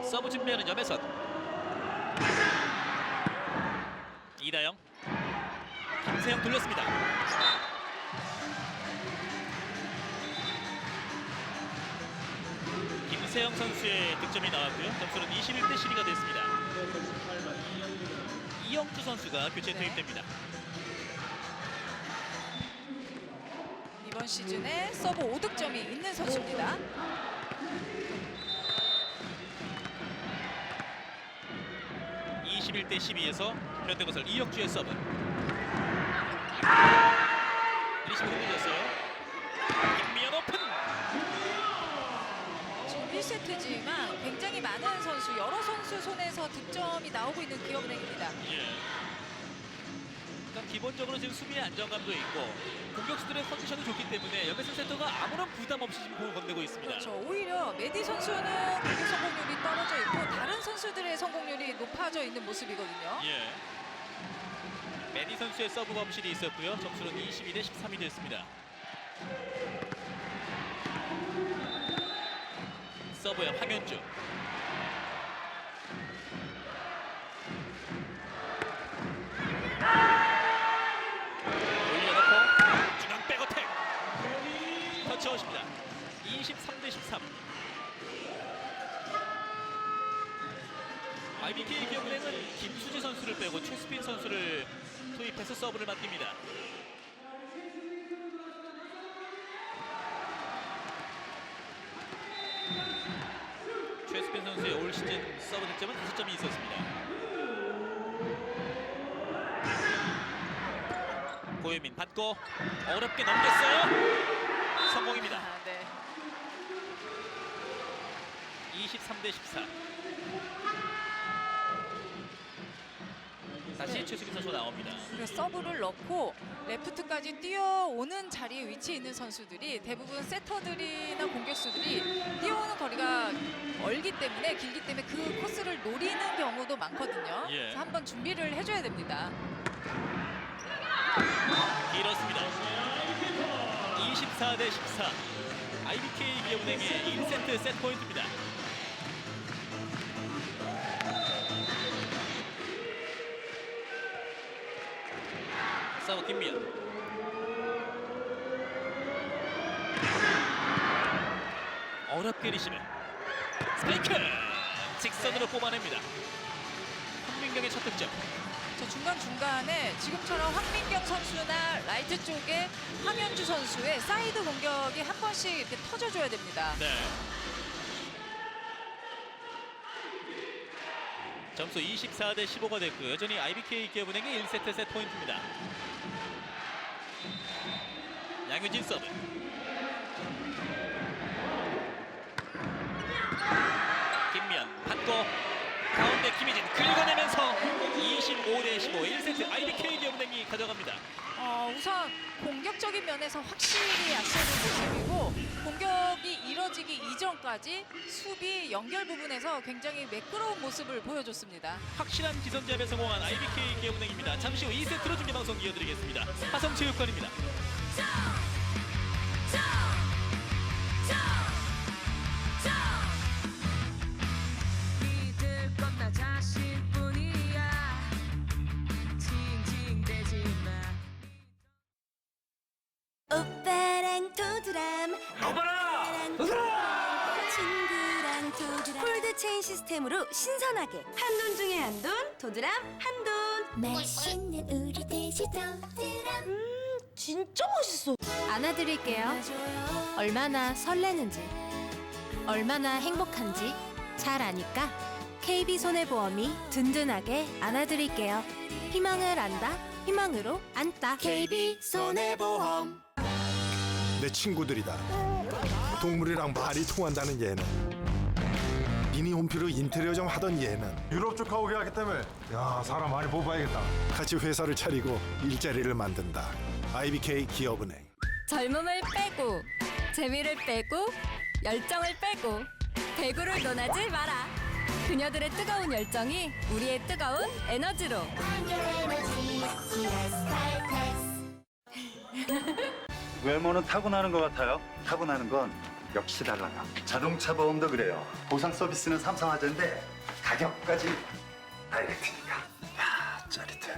서브 준비하는 염혜선. 이다영. 김세영 돌렸습니다. 김세영 선수의 득점이 나왔고요. 점수는 21대12가 됐습니다. 이영주 선수가 교체 투입됩니다. 이번 시즌에 서브 5득점이 있는 선수입니다. (21대 12에서) 현대건설 이영주의 서브. 리시브 흔들렸어요. 김미연 오픈. 지금 1세트지만 굉장히 많은 선수, 여러 선수 손에서 득점이 나오고 있는 기업은행입니다. 예. 그러니까 기본적으로 지금 수비의 안정감도 있고 공격수들의 컨디션이 좋기 때문에 염혜선 센터가 아무런 부담 없이 지금 공을 건네고 있습니다. 그렇죠. 오히려 메디 선수는 공격 성공률이 떨어져 있고 다른 선수들의 성공률이 높아져 있는 모습이거든요. 예. 메디 선수의 서브 범실이 있었고요. 점수는 22대 13이 됐습니다. 서브의 황현주. 올려놓고 중앙 백어택. 터치아웃입니다. 23대 13. IBK 기업은행은 김수지 선수를 빼고 최수빈 선수를 투입해서 서브를 맡깁니다. 최수빈 선수의 올 시즌 서브 득점은 5점이 있었습니다. 고유민 받고 어렵게 넘겼어요. 성공입니다. 네. 23대 14. 다시 최수빈 선수 나옵니다. 그래서 서브를 넣고 레프트까지 뛰어오는 자리에 위치해 있는 선수들이 대부분 세터들이나 공격수들이 뛰어오는 거리가 멀기 때문에 길기 때문에 그 코스를 노리는 경우도 많거든요. 예. 그래서 한번 준비를 해줘야 됩니다. 길었습니다. 24대 14. IBK 기업은행의 1세트 세트 포인트입니다. 서브 김미연. 어렵게 리시브. 스파이크! 직선으로 뽑아냅니다. 황민경의 첫 득점. 저 중간중간에 지금처럼 황민경 선수나 라이트 쪽에 황현주 선수의 사이드 공격이 한 번씩 이렇게 터져줘야 됩니다. 네. 점수 24대 15가 됐고요. 여전히 IBK 기업은행의 1세트 세트 포인트입니다. 양효진 서브. 김미연 받고 가운데 김희진 긁어내면서 25대 15 1세트 IBK 기업은행이 가져갑니다. 우선 공격적인 면에서 확실히 약세는 모습이고 공격이 이뤄지기 이전까지 수비 연결 부분에서 굉장히 매끄러운 모습을 보여줬습니다. 확실한 기선제압에 성공한 IBK 기업은행입니다. 잠시 후 2세트로 중계방송 이어드리겠습니다. 화성체육관입니다. 오빠랑 도드람 친구랑 도드람 폴드체인 시스템으로 신선하게 한돈 중에 한돈 도드람 한돈 맛있는 우리 돼지 도드람 진짜 맛있어. 안아드릴게요. 얼마나 설레는지 얼마나 행복한지 잘 아니까 KB손해보험이 든든하게 안아드릴게요. 희망을 안다 희망으로 안다 KB손해보험. 내 친구들이다. 동물이랑 말이 통한다는 얘는, 미니홈피로 인테리어 좀 하던 얘는 유럽 쪽 가오게 하기 때문에 야 사람 많이 뽑아야겠다. 같이 회사를 차리고 일자리를 만든다. IBK 기업은행. 젊음을 빼고 재미를 빼고 열정을 빼고 배구를 논하지 마라. 그녀들의 뜨거운 열정이 우리의 뜨거운 에너지로. 외모는 타고나는 것 같아요. 타고나는 건 역시 달라요. 자동차 보험도 그래요. 보상 서비스는 삼성화재인데 가격까지 다이렉트니까. 야, 짜릿해.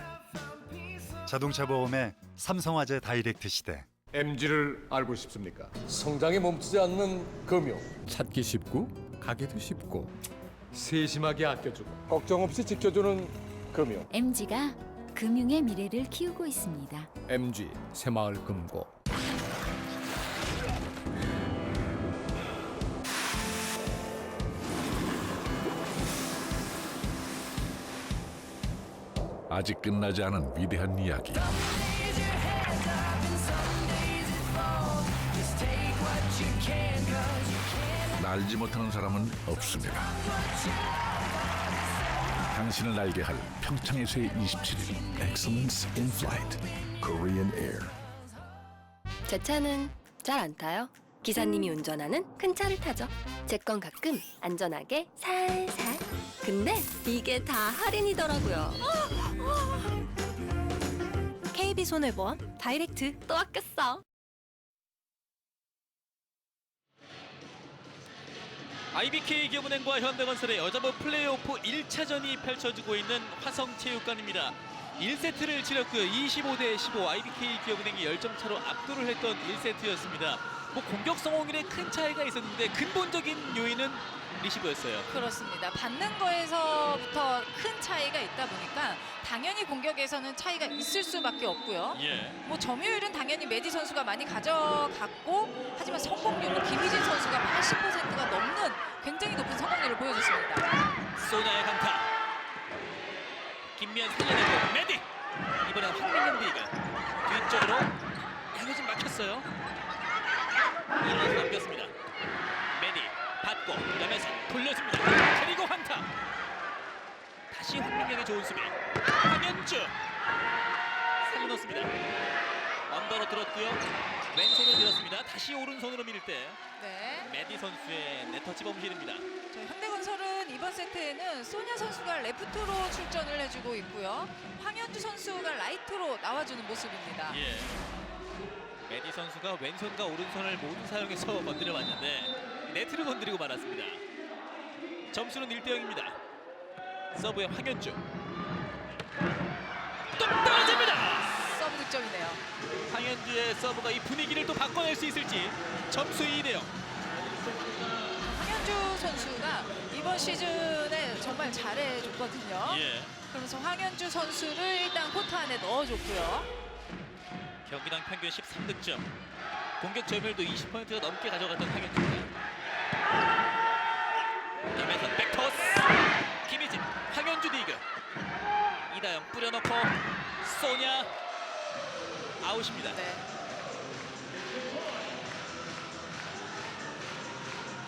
자동차 보험의 삼성화재 다이렉트 시대. MG를 알고 싶습니까? 성장에 멈추지 않는 금융. 찾기 쉽고 가기도 쉽고 세심하게 아껴주고 걱정 없이 지켜주는 금융. MG가 금융의 미래를 키우고 있습니다. MG 새마을금고. 아직 끝나지 않은 위대한 이야기. 날지 못하는 사람은 없습니다. 당신을 날게 할 평창에서의 27일. Excellence in Flight. Korean Air. 제 차는 잘 안 타요. 기사님이 운전하는 큰 차를 타죠. 제 건 가끔 안전하게 살살. 근데 이게 다 할인이더라고요. KB손해보험 다이렉트 또 아꼈어. IBK 기업은행과 현대건설의 여자부 플레이오프 1차전이 펼쳐지고 있는 화성체육관입니다. 1세트를 치렀고요. 25대 15 IBK 기업은행이 10점 차로 압도를 했던 1세트였습니다. 뭐 공격 성공률에 큰 차이가 있었는데 근본적인 요인은 리시브였어요. 그렇습니다. 받는 거에서부터 큰 차이가 있다 보니까 당연히 공격에서는 차이가 있을 수밖에 없고요. 예. 뭐 점유율은 당연히 메디 선수가 많이 가져갔고 하지만 성공률은 김희진 선수가 80%가 넘는 굉장히 높은 성공률을 보여줬습니다. 소냐의 강타. 김미연 살려내고 메디. 이번엔 황민경 리그. 뒤쪽으로 양효진 막혔어요. 1루 넘겼습니다. 메디. 잡고 염혜선 돌려줍니다. 그리고 황타. 다시 황민경의 좋은 수비. 황현주 살려놓습니다. 언더로 들었고요. 왼손을 들었습니다. 다시 오른손으로 밀 때 네. 메디 선수의 네터치 범실입니다. 현대건설은 이번 세트에는 소냐 선수가 레프트로 출전을 해주고 있고요. 황현주 선수가 라이트로 나와주는 모습입니다. 예. 메디 선수가 왼손과 오른손을 모두 사용해서 건드려 왔는데 네트를 건드리고 말았습니다. 점수는 1대0입니다. 서브의 황현주. 또 떨어집니다. 서브 득점이네요. 황현주의 서브가 이 분위기를 또 바꿔낼 수 있을지. 점수 2대0. 황현주 선수가 이번 시즌에 정말 잘해줬거든요. 예. 그러면서 황현주 선수를 일단 코트 안에 넣어줬고요. 경기당 평균 13득점. 공격 점유율도 20%가 넘게 가져갔던 황현주입니다. 염혜선 백토스. 김희진, 황현주 디그. 이다영 뿌려놓고 소냐 아웃입니다. 네.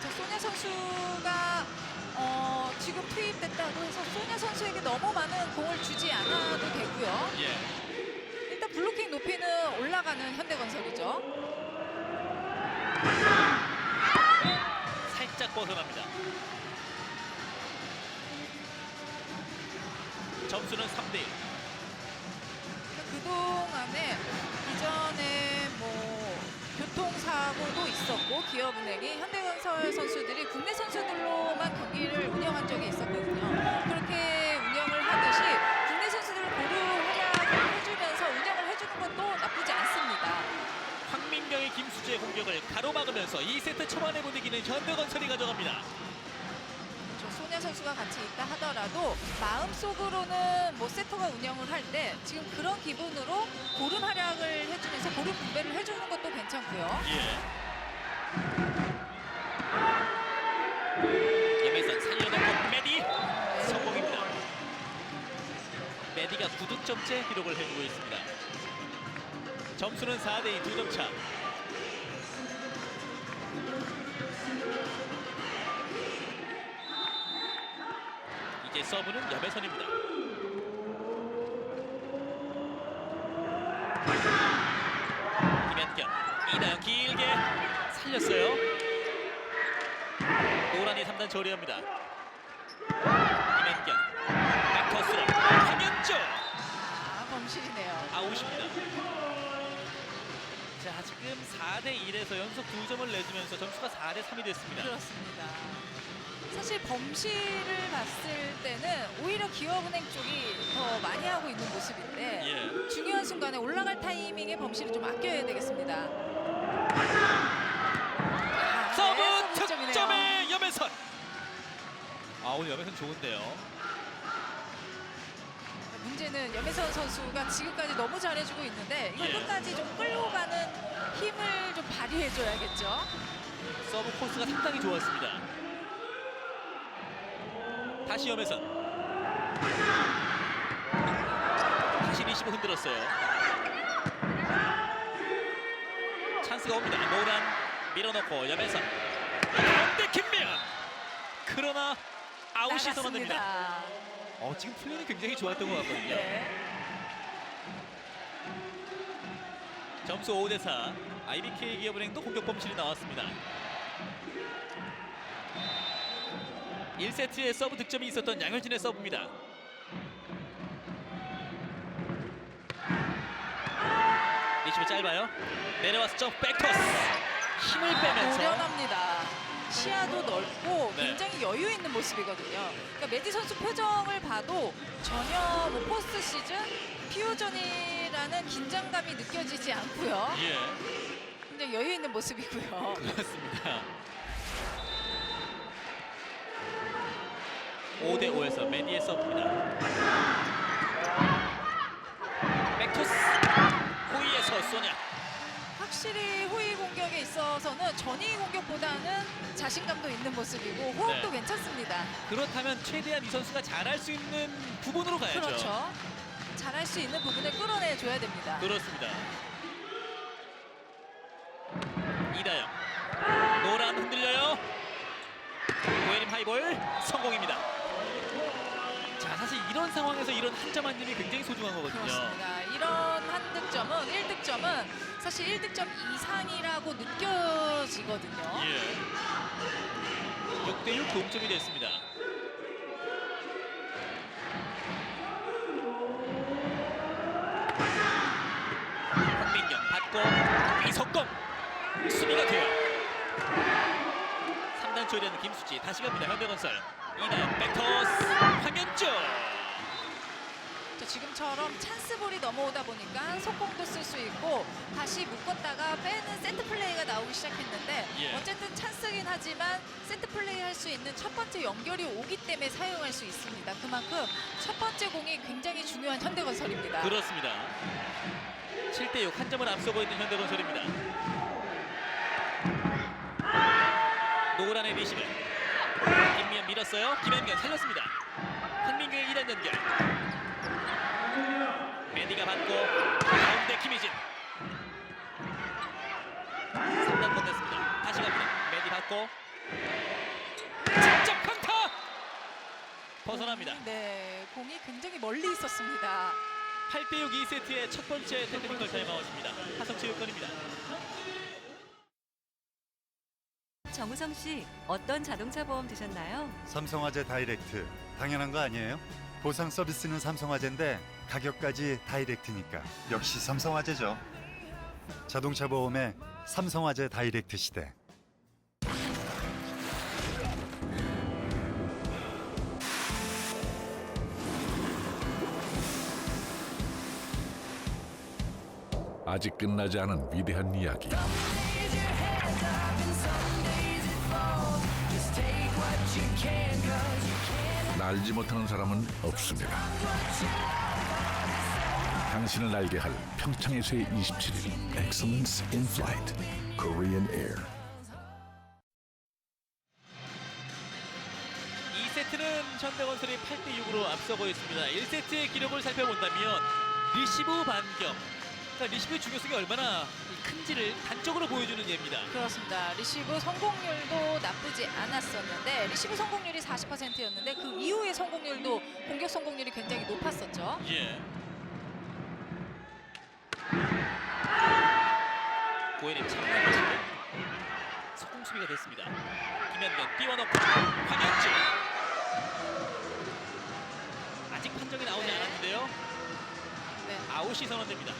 자, 소냐 선수가 지금 투입됐다고 해서 소냐 선수에게 너무 많은 공을 주지 않아도 되고요. 예. 일단 블로킹 높이는 올라가는 현대건설이죠. 살짝 벗어납니다. 점수는 3대1. 그동안에 이전에 교통사고도 있었고 기업은행이 현대건설 선수들이 국내 선수들로만 경기를 운영한 적이 있었거든요. 그렇게 운영을 하듯이 국내 선수들을 고루 활약을 해주면서 운영을 해주는 것도 나쁘지 않습니다. 황민경의 김수지의 공격을 가로막으면서 2세트 초반의 분위기는 현대건설이 가져갑니다. 소냐 선수가 같이 있다 하더라도 마음속으로는 세터가 운영을 할 때 지금 그런 기분으로 고른 활약을 해주면서 고른 분배를 해주는 것도 괜찮고요. 예. 염혜선 살려놓고 메디 성공입니다. 메디가 9득점째 기록을 해주고 있습니다. 점수는 4대2 2점 차. 이제 서브는 염혜선입니다. 김현경, 이다영 길게 살렸어요. 노란이 3단 처리합니다. 김현경, 백터스로 황현주. 범실이네요. 아웃입니다. 자, 지금 4대1에서 연속 2점을 내주면서 점수가 4대3이 됐습니다. 그렇습니다. 사실 범실을 봤을 때는 오히려 기업은행 쪽이 더 많이 하고 있는 모습인데 예. 중요한 순간에 올라갈 타이밍에 범실을 좀 아껴야 되겠습니다. 서브 득점이네요. 득점의 염혜선. 오늘 염혜선 좋은데요. 문제는 염혜선 선수가 지금까지 너무 잘해주고 있는데 이걸 예. 끝까지 좀 끌고 가는 힘을 좀 발휘해줘야겠죠. 서브 코스가 상당히 좋았습니다. 다시 염혜선. 다시 리시브 흔들었어요. 찬스가 옵니다. 노란 밀어넣고 염혜선. 가운데 김미연. 그러나 아웃이 선언됩니다. 지금 플레이는 굉장히 좋았던 것 같거든요. 네. 점수 5대4. IBK 기업은행도 공격 범실이 나왔습니다. 1세트에 서브 득점이 있었던 양효진의 서브입니다. 리시브 짧아요. 내려와서 점 백토스. 힘을 빼면서 노련합니다. 시야도 넓고 네. 굉장히 여유 있는 모습이거든요. 그러니까 메디 선수 표정을 봐도 전혀 포스트 시즌 피오전이라는 긴장감이 느껴지지 않고요. 예. 굉장히 여유 있는 모습이고요. 그렇습니다. 5대5에서 메디의 서브입니다. 백토스. 호이에서 소냐. 확실히 호의 공격에 있어서는 전위 공격보다는 자신감도 있는 모습이고 호흡도 네. 괜찮습니다. 그렇다면 최대한 이 선수가 잘할 수 있는 부분으로 가야죠. 그렇죠. 잘할 수 있는 부분을 끌어내줘야 됩니다. 그렇습니다. 이다영. 노란 흔들려요. 하이볼 성공입니다. 자, 사실 이런 상황에서 이런 한 점 한 점이 굉장히 소중한 거거든요. 그렇습니다. 이런 한 득점은 1득점은 사실 1득점 이상이라고 느껴지거든요. 예. 6대6 동점이 됐습니다. 황민경 받고 이석공 수비가 돼요. 3단 처리하는 김수지 다시 갑니다. 현대건설 이다영 백토스 황현주. 지금처럼 찬스볼이 넘어오다 보니까 속공도 쓸 수 있고 다시 묶었다가 빼는 세트 플레이가 나오기 시작했는데 예. 어쨌든 찬스긴 하지만 세트 플레이 할 수 있는 첫 번째 연결이 오기 때문에 사용할 수 있습니다. 그만큼 첫 번째 공이 굉장히 중요한 현대건설입니다. 그렇습니다. 7대6 한 점을 앞서고 있는 현대건설입니다. 노란의 리시브 김미연 밀었어요. 김현경 살렸습니다. 황민경의 2단 연결. 메디가 받고 가운데 김희진 3단 건넸습니다. 다시 갑니다. 메디 받고 직접 강타 벗어납니다. 네, 공이 굉장히 멀리 있었습니다. 8대6 2세트의 첫 번째 테크니컬 타임아웃입니다. 하성체육관입니다. 정우성 씨, 어떤 자동차 보험 드셨나요? 삼성화재 다이렉트. 당연한 거 아니에요? 보상 서비스는 삼성화재인데 가격까지 다이렉트니까 역시 삼성화재죠. 자동차 보험의 삼성화재 다이렉트 시대. 아직 끝나지 않은 위대한 이야기. 날지 못하는 사람은 없습니다. 당신을 알게 할 평창에서의 27일 Excellence in Flight Korean Air. 2세트는 현대건설이 8대6으로 앞서고 있습니다. 1세트의 기록을 살펴본다면 리시브 반격, 그러니까 리시브의 중요성이 얼마나 큰지를 단적으로 보여주는 예입니다. 그렇습니다. 리시브 성공률도 나쁘지 않았었는데 리시브 성공률이 40%였는데 그 이후의 성공률도 공격 성공률이 굉장히 높았었죠. 예. 고혜림 참나무 속공 수비가 됐습니다. 김현경 띄워넣고 황현주. 아직 판정이 나오지 않았는데요. 네. 아웃이 선언됩니다.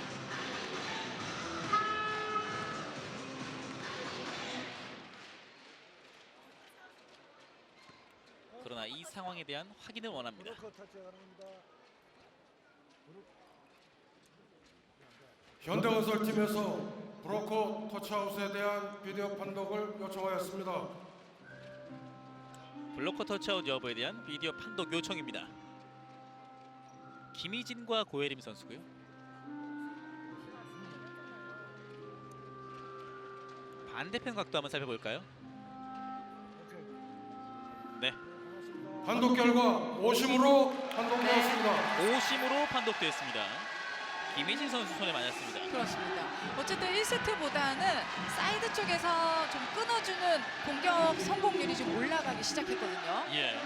그러나 이 상황에 대한 확인을 원합니다. 현대건설 팀에서 브로커 터치아웃에 대한 비디오 판독을 요청하였습니다. 블로커 터치아웃 여부에 대한 비디오 판독 요청입니다. 김희진과 고혜림 선수고요. 반대편 각도 한번 살펴볼까요? 네. 판독 결과 오심으로 판독되었습니다. 오심으로 판독되었습니다. 김희진 선수 손에 맞았습니다. 그렇습니다. 어쨌든 1세트보다는 사이드 쪽에서 좀 끊어주는 공격 성공률이 좀 올라가기 시작했거든요. 예.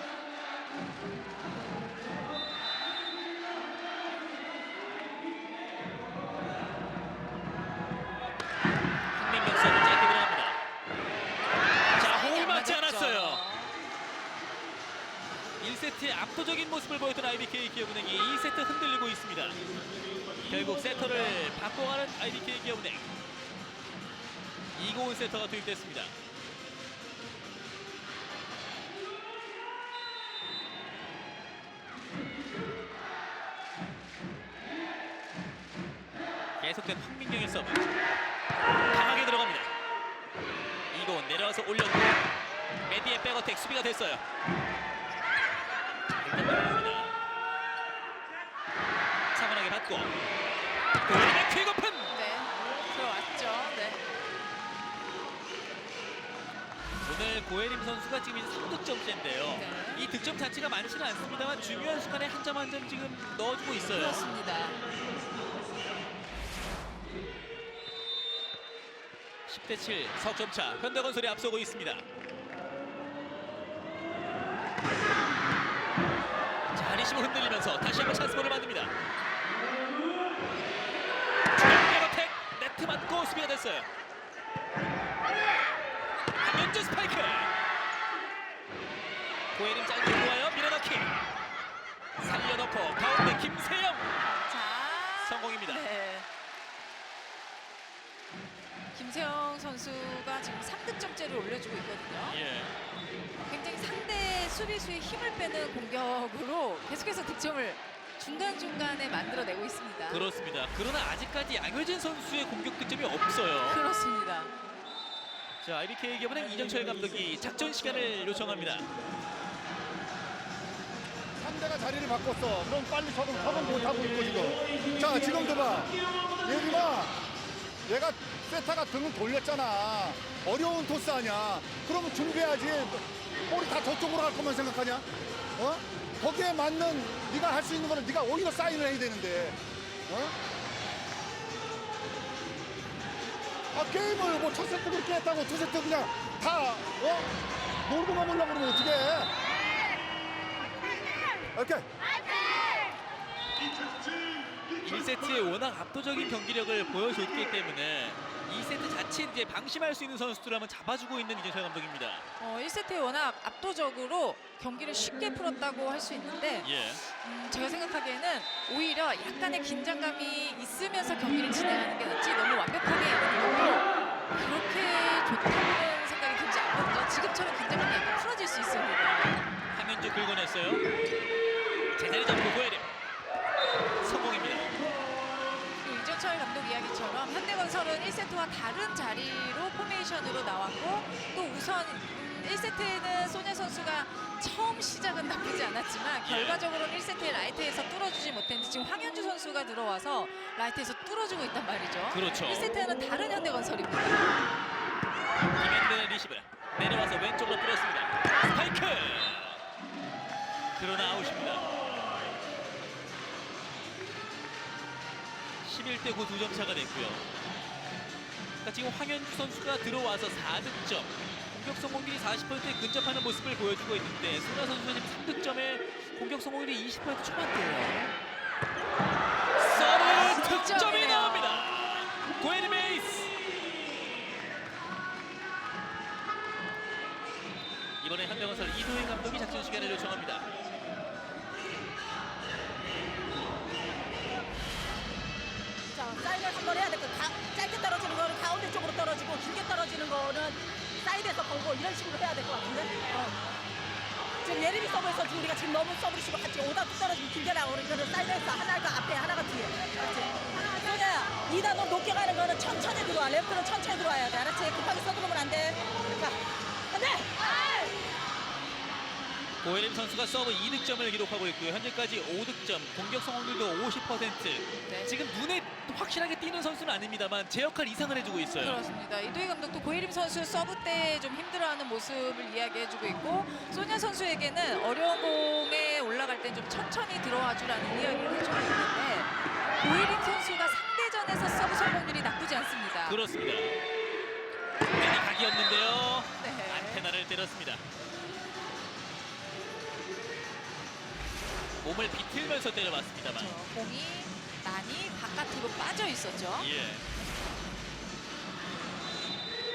황민경 서브 짧게 들어갑니다. 자, 홀 맞지 않았어요. 1세트의 압도적인 모습을 보였던 IBK 기업은행이 2세트 흔들리고 있습니다. 결국 세터를 바꿔가는 IBK 기업은행. 이고은 세터가 투입됐습니다. 계속된 황민경의 서브 강하게 들어갑니다. 이고은 내려와서 올렸고 메디의 백어택 수비가 됐어요. 차분하게 받고 고혜림의 퀵오픈. 네, 들어왔죠. 네. 오늘 고혜림 선수가 지금 3득점째인데요. 네. 이 득점 자체가 많지는 않습니다만 중요한 순간에 한 점 한 점 지금 넣어주고 있어요. 그렇습니다. 10대7 석점차 현대건설이 앞서고 있습니다. 밀고 흔들리면서 다시 한번 찬스볼을 만듭니다. 백어택 네트 맞고 수비가 됐어요. 한현주 스파이크. 고혜림 짧게 들어와요. 밀어넣기. 살려놓고 가운데 김세영. 성공입니다. 네. 김세영 선수가 지금 3득점째를 올려주고 있거든요. 예. 굉장히 상대 수비수의 힘을 빼는 공격으로 계속해서 득점을 중간중간에 만들어내고 있습니다. 그렇습니다. 그러나 아직까지 양효진 선수의 공격 득점이 없어요. 그렇습니다. 자, IBK 기업은행 이정철 감독이 작전 시간을 요청합니다. 상대가 자리를 바꿨어. 그럼 빨리 적응 못하고 있고 지금. 자, 지금도 봐. 예림아, 얘가 세타가 등을 돌렸잖아. 어려운 토스 아니야. 그러면 준비해야지. 볼이 다 저쪽으로 갈 것만 생각하냐? 어? 거기에 맞는 네가 할 수 있는 거는 네가 오히려 사인을 해야 되는데. 어? 아, 게임을 뭐 첫 세트 그렇게 했다고 두 세트 그냥 다 놀고만 보려고 그러면 어떡해? 오케이. 1세트에 워낙 압도적인 경기력을 보여줬기 때문에 2세트 자체 이제 방심할 수 있는 선수들을 한번 잡아주고 있는 이정철 감독입니다. 1세트에 워낙 압도적으로 경기를 쉽게 풀었다고 할 수 있는데 예. 제가 생각하기에는 오히려 약간의 긴장감이 있으면서 경기를 진행하는 게 낫지 너무 완벽하게 이기는 것도 그렇게 좋다는 생각이 들지 않거든요. 지금처럼 긴장감이 약간 풀어질 수 있습니다. 황현주 긁어냈어요. 제자리 잡고 고혜림. 성공입니다. 이정철 감독 이야기처럼 현대건설은 1세트와 다른 자리로 포메이션으로 나왔고 또 우선 1세트에는 소녀 선수가 처음 시작은 나쁘지 않았지만 결과적으로는 1세트에 라이트에서 뚫어주지 못했는데 지금 황현주 선수가 들어와서 라이트에서 뚫어주고 있단 말이죠. 그렇죠. 1세트에는 다른 현대건설입니다. 김현준의 리시브 내려와서 왼쪽으로 뿌렸습니다. 스파이크. 그러나 아웃입니다. 11대 9 2점 차가 됐고요. 그러니까 지금 황현주 선수가 들어와서 4득점, 공격 성공률이 40%에 근접하는 모습을 보여주고 있는데 소녀 선수는 지금 3득점에 공격 성공률이 20% 초반대예요. 서브 득점이 나옵니다. 고혜림 에이스. 이번에 현대건설 이도희 감독이 작전 시간을 요청합니다. 사이드 한번 해야 될 거. 짧게 떨어지는 거는 가운데 쪽으로 떨어지고 길게 떨어지는 거는 사이드에서 걸고 이런 식으로 해야 될 것 같은데. 지금 예림이 서브에서 지금 우리가 지금 너무 서브를 치고 같이 오다 뚝 떨어지고 길게 나오는 거는 사이드에서 하나가 앞에 하나가 뒤에. 알았지? 소녀야, 2단으로 높게 가는 거는 천천히 들어와. 레프트는 천천히 들어와야 돼. 알았지? 급하게 서두르면 안 돼. 자, 안 돼! 고혜림 선수가 서브 2득점을 기록하고 있고요. 현재까지 5득점, 공격 성공률도 50%. 네. 지금 눈에 확실하게 띄는 선수는 아닙니다만 제 역할 이상을 해주고 있어요. 그렇습니다. 이도희 감독도 고혜림 선수 서브 때 좀 힘들어하는 모습을 이야기해주고 있고 소녀 선수에게는 어려운 공에 올라갈 때 좀 천천히 들어와 주라는 이야기를 해주고 있는데 고혜림 선수가 상대전에서 서브 성공률이 나쁘지 않습니다. 그렇습니다. 괜히 각이었는데요. 네. 안테나를 때렸습니다. 몸을 비틀면서 때려봤습니다만. 공이 많이 바깥으로 빠져 있었죠. 예.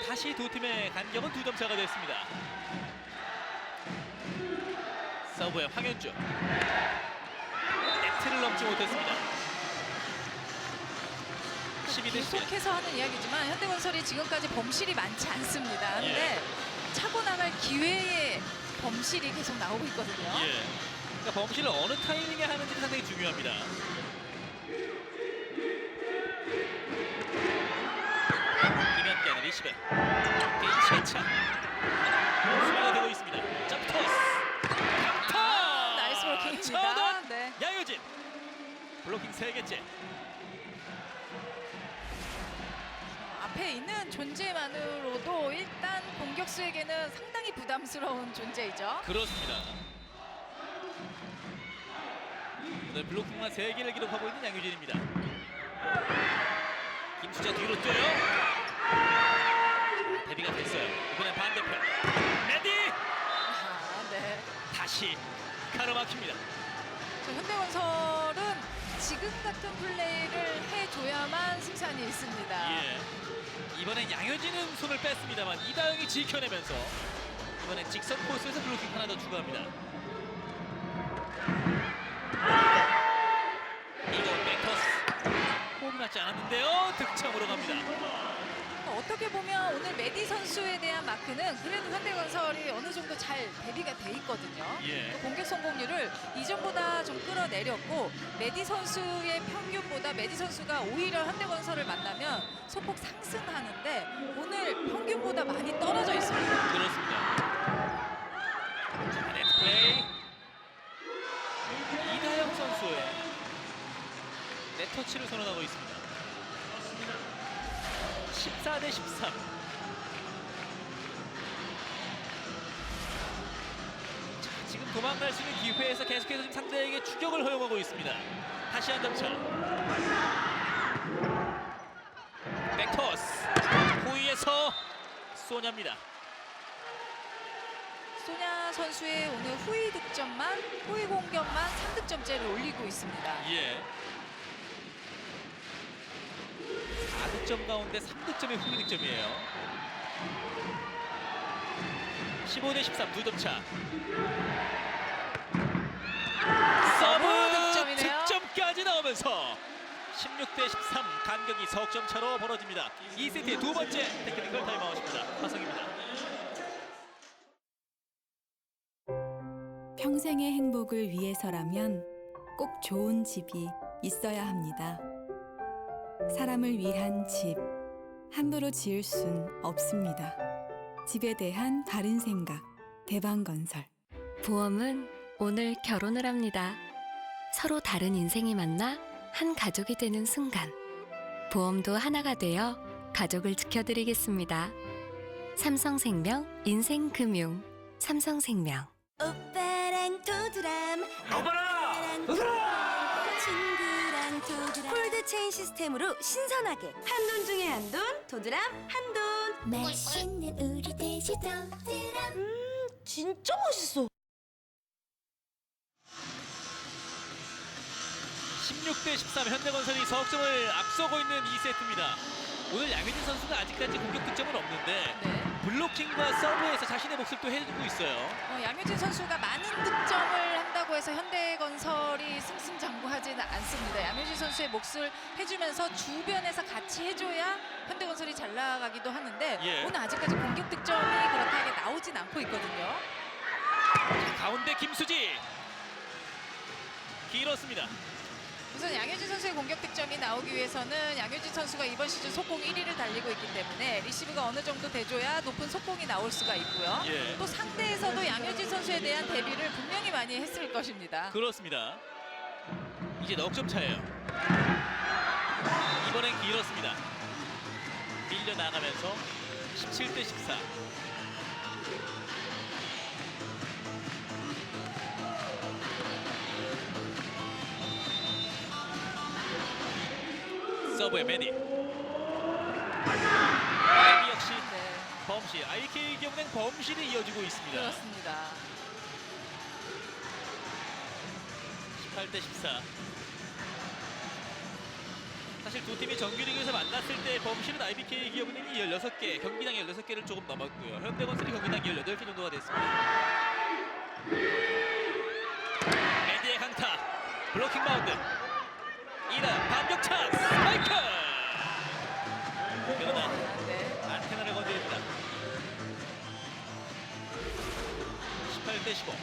다시 두 팀의 간격은 2점 차가 됐습니다. 서브의 황현주. 네트를 넘지 못했습니다. 12대 11. 계속해서 하는 이야기지만 현대건설이 지금까지 범실이 많지 않습니다. 근데 차고 나갈 기회에 범실이 계속 나오고 있거든요. 예. 그러니까 범실을 어느 타이밍에 하는지 상당히 중요합니다. 김현기의 리시브. 게임 최차. 수비가 되고 있습니다. 점프 토스. 강타. 나이스 블로킹입니다. 전원 네. 양효진. 블로킹 3개째. 앞에 있는 존재만으로도 일단 공격수에게는 상당히 부담스러운 존재이죠. 그렇습니다. 오늘 블로킹만 3개를 기록하고 있는 양효진입니다. 김수자 뒤로 뛰어요. 데뷔가 됐어요. 이번엔 반대편. 메디! 네. 다시 가로막힙니다. 현대건설은 지금 같은 플레이를 해줘야만 승산이 있습니다. 예. 이번엔 양효진은 손을 뺐습니다만 이다영이 지켜내면서 이번엔 직선 코스에서 블로킹 하나 더 추가합니다. 이건 백터스. 호흡이 맞지 않았는데요. 득점으로 갑니다. 어떻게 보면 오늘 메디 선수에 대한 마크는 그래도 현대건설이 어느 정도 잘 대비가 돼 있거든요. 예. 또 공격 성공률을 이전보다 좀 끌어내렸고 메디 선수의 평균보다 메디 선수가 오히려 현대건설을 만나면 소폭 상승하는데 오늘 평균보다 많이 떨어져 있습니다. 그렇습니다. 자, 네트 플레이. 이다영 선수의 네터치를 선언하고 있습니다. 14대 13. 자, 지금 도망갈 수 있는 기회에서 계속해서 지금 상대에게 추격을 허용하고 있습니다. 다시 한 점 차. 백토스. 후위에서 소냐입니다. 소냐 선수의 오늘 후위 득점만, 후위 공격만 3득점째를 올리고 있습니다. 예. 4득점 가운데 3득점이 후위 득점이에요. 15대 13 2점 차. 서브 득점이네요. 득점까지 나오면서 16대 13 간격이 석점 차로 벌어집니다. 2세트의 두 번째 테크니컬 타임아웃입니다. 화성입니다. 평생의 행복을 위해서라면 꼭 좋은 집이 있어야 합니다. 사람을 위한 집, 함부로 지을 순 없습니다. 집에 대한 바른 생각, 대방건설. 보험은 오늘 결혼을 합니다. 서로 다른 인생이 만나 한 가족이 되는 순간. 보험도 하나가 되어 가족을 지켜드리겠습니다. 삼성생명 인생금융. 삼성생명. 오빠랑 도드람 친구랑 도드람 콜드체인 시스템으로 신선하게 한돈 중에 한돈 도드람 한돈 맛있는 우리 돼지 도드람 진짜 맛있어 16대 13 현대건설이 석점을 앞서고 있는 2세트입니다. 오늘 양효진 선수가 아직까지 공격 득점은 없는데 블로킹과 서브에서 자신의 몫을 또 해주고 있어요. 양효진 선수가 많은 득점을 한다고 해서 현대건설이 승승장구하지는 않습니다. 양효진 선수의 몫을 해주면서 주변에서 같이 해줘야 현대건설이 잘 나가기도 하는데 예. 오늘 아직까지 공격 득점이 그렇게 나오진 않고 있거든요. 가운데 김수지 길었습니다. 우선 양효진 선수의 공격 득점이 나오기 위해서는 양효진 선수가 이번 시즌 속공 1위를 달리고 있기 때문에 리시브가 어느 정도 돼줘야 높은 속공이 나올 수가 있고요. 예. 또 상대에서도 양효진 선수에 대한 대비를 분명히 많이 했을 것입니다. 그렇습니다. 이제 넉점 차예요. 이번엔 길었습니다. 밀려나가면서 17대 14. 서브의 매디. 매디 역시 범실. IK기업은행 범실이 이어지고 있습니다. 그렇습니다. 18대 14. 사실 두 팀이 정규리그에서 만났을 때 범실은 IBK기업은행이 16개, 경기당 16개를 조금 넘었고요. 현대건설이 경기당 18개 정도가 됐습니다. 매디의 강타. 블로킹 바운드. 이단 반격 찬스. 스파이크. 그러나 안테나를 건드립니다. 18대 15.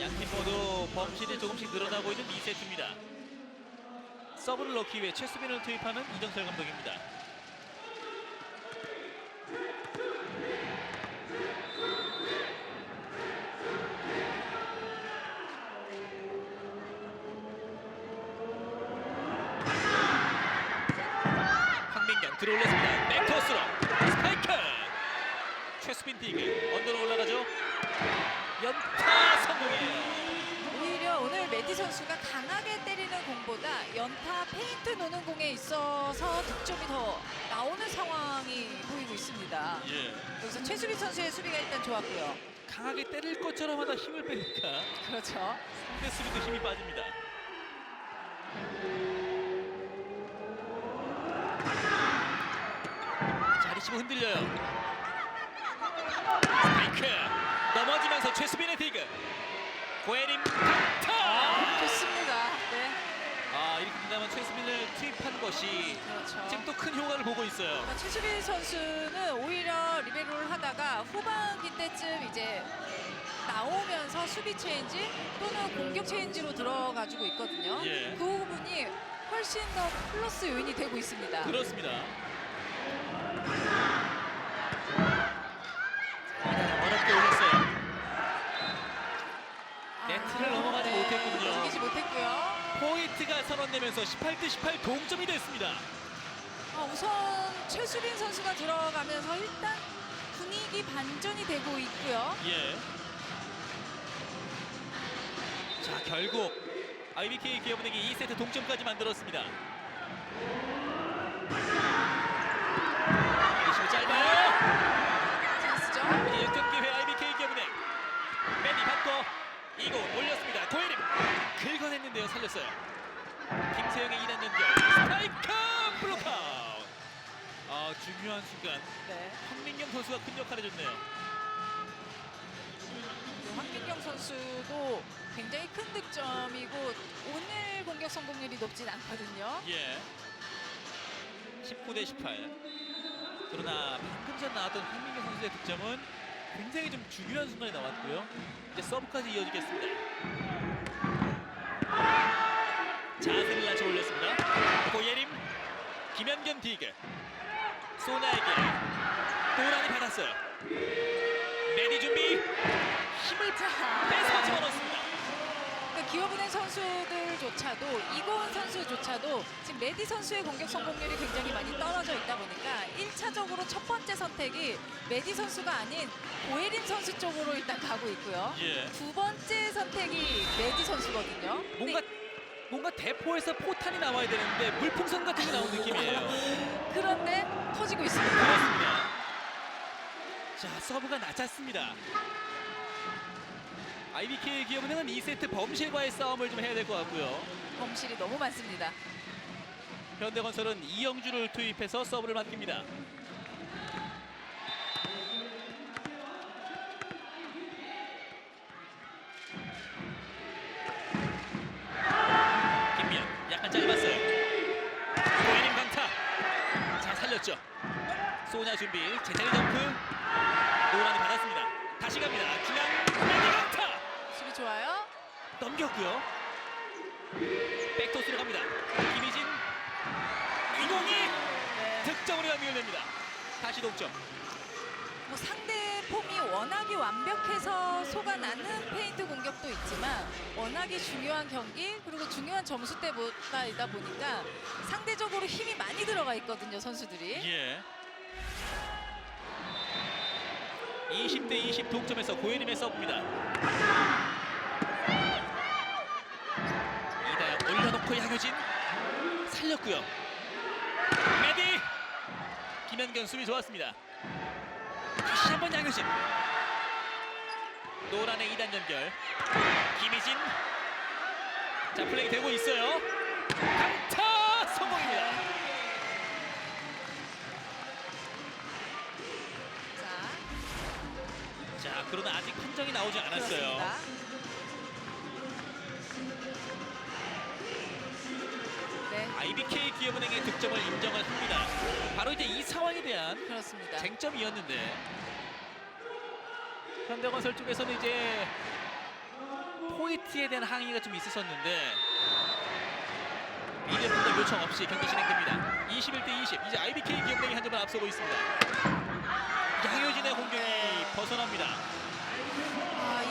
양팀 모두 범실이 조금씩 늘어나고 있는 2세트입니다. 서브를 넣기 위해 최수빈을 투입하는 이정철 감독입니다. 황민경 들어올렸습니다. 백토스로 스파이크. 최수빈 디그 언더로 올라가죠. 연타 성공이에요. 오히려 오늘 메디 선수가 강하게 때리는 공보다 연타 페인트 노는 공에 있어서 득점이 더 나오는 상황이 보이고 있습니다. 예. 여기서 최수빈 선수의 수비가 일단 좋았고요. 강하게 때릴 것처럼 하다 힘을 빼니까 그렇죠. 상대 수비도 힘이 빠집니다. 자, 리시브 흔들려요. 스파이크 넘어지면서 최수빈의 디그. 고혜림 강타. 좋습니다. 네. 이렇게 된다면 최수빈을 투입한 것이 그렇죠. 지금 또 큰 효과를 보고 있어요. 그러니까 최수빈 선수는 오히려 리베로를 하다가 후반기 때쯤 이제 나오면서 수비 체인지 또는 공격 체인지로 들어가지고 있거든요. 예. 그 부분이 훨씬 더 플러스 요인이 되고 있습니다. 그렇습니다. 어렵게 올렸어요. 네트를 넘어가지 못했군요. 움직이지 못했고요. 포인트가 선언되면서 18대18 동점이 됐습니다. 우선 최수빈 선수가 들어가면서 일단 분위기 반전이 되고 있고요. 예. 자, 결국 IBK 기업은행이 2세트 동점까지 만들었습니다. 리시브 짧아요. 찬스죠. 이제 역전 기회 IBK 기업은행. 맨이 받고 이곳 올렸습니다. 고혜림 긁어냈는데요. 살렸어요. 김세영의 2단 연결. 스파이크 블록아웃. 중요한 순간 네. 황민경 선수가 큰 역할을 해줬네요. 황민경 선수도 굉장히 큰 득점이고 오늘 공격 성공률이 높진 않거든요. 예. 19대18. 그러나 방금 전 나왔던 황민경 선수의 득점은 굉장히 좀 중요한 순간에 나왔고요. 이제 서브까지 이어지겠습니다. 자세를 낮춰 올렸습니다. 고예림, 김현견 디그. 소나에게 도란이 받았어요. 메디 준비. 힘을 빼서 집어넣습니다. 그러니까 기업은행 선수들조차도 이고은 선수조차도 지금 메디 선수의 공격 성공률이 굉장히 많이 떨어져 있다 보니까 1차적으로 첫 번째 선택이 메디 선수가 아닌 고혜림 선수 쪽으로 일단 가고 있고요. 예. 두 번째 선택이 메디 선수거든요. 뭔가 대포에서 포탄이 나와야 되는데 물풍선 같은 게 나온 느낌이에요. 그런데 터지고 있습니다. 그렇습니다. 자, 서브가 낮았습니다. IBK 기업은행은 2세트 범실과의 싸움을 좀 해야 될 것 같고요. 범실이 너무 많습니다. 현대건설은 이영주를 투입해서 서브를 맡깁니다. 김미연 약간 짧았어요. 고혜림 강타. 자, 살렸죠. 소냐 준비. 제자리 점프. 노란이 받았습니다. 다시 갑니다. 중앙 메디 강타. 수비 좋아요. 넘겼고요. 백토스로 갑니다. 김희진. 이공이 득점으로 연결됩니다. 다시 동점. 뭐 상대 폼이 워낙에 완벽해서 속아나는 페인트 공격도 있지만 워낙에 중요한 경기 그리고 중요한 점수대보다이다 보니까 상대적으로 힘이 많이 들어가 있거든요, 선수들이. 예. 20대 20 동점에서 고혜림의 서브입니다. 이다영 올려놓고 양효진 살렸고요. 메디 김현경 수비 좋았습니다. 다시 한번 양효진. 노란의 2단 연결. 김희진. 자, 플레이 되고 있어요. 강타 성공입니다. 자, 그러나 아직 판정이 나오지 않았어요. 그렇습니다. 네. IBK 기업은행의 득점을 인정을 합니다. 바로 이제 이 상황에 대한 그렇습니다. 쟁점이었는데 현대건설 쪽에서는 이제 포인트에 대한 항의가 좀 있었었는데 비디오 판독 요청 없이 경기 진행됩니다. 21대 20. 이제 IBK 기업은행이 한 점을 앞서고 있습니다. 양효진의 공격이 벗어납니다.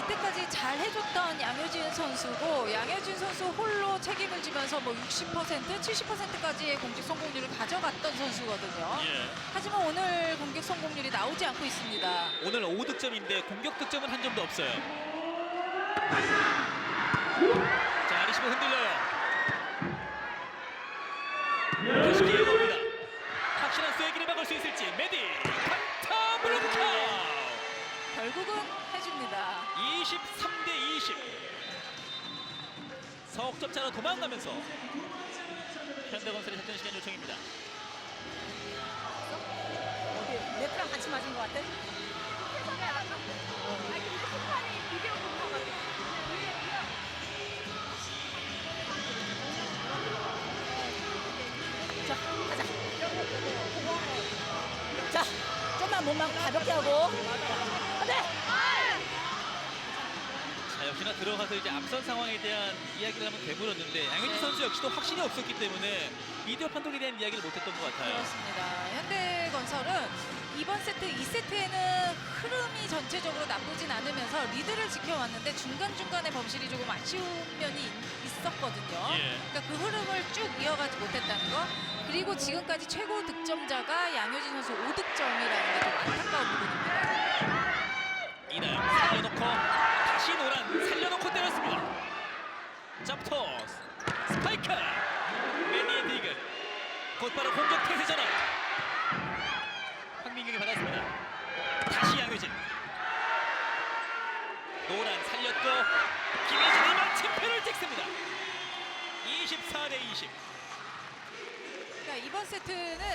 이때까지 잘 해줬던 양효진 선수고 양효진 선수 홀로 책임을 지면서 뭐 60%, 70%까지의 공격 성공률을 가져갔던 선수거든요. 예. 하지만 오늘 공격 성공률이 나오지 않고 있습니다. 오늘 5득점인데 공격 득점은 한 점도 없어요. 자, 리시브 흔들려요. 80. 석점 차로 도망가면서 현대건설의 작전 시간 요청입니다. 어디 네트랑 같이 맞은 것 같아? 자, 가자. 자, 좀만 몸만 가볍게 하고. 안 돼! 자, 역시나 들어가서 이제 앞선 상황에 대한 이야기를 한번 되물었는데 양현지 선수 역시도 확신이 없었기 때문에 비디오 판독에 대한 이야기를 못했던 것 같아요. 그렇습니다. 현대건설은 이번 세트 2세트에는 흐름이 전체적으로 나쁘진 않으면서 리드를 지켜왔는데 중간중간에 범실이 조금 아쉬운 면이 있었거든요. 예. 그러니까 그 흐름을 쭉 이어가지 못했다는 거. 그리고 지금까지 최고 득점자가 양효진 선수 5득점이라는 게 좀 안타까운 부분입니다. 이나영 살려놓고 다시 노란 살려놓고 때렸습니다. 점토스 스파이크 매니의 디글 곧바로 공격 태세 전환. 황민경이 받았습니다. 다시 양효진 노란 살렸고 김혜진이 마침표를 찍습니다. 24대20. 그러니까 이번 세트는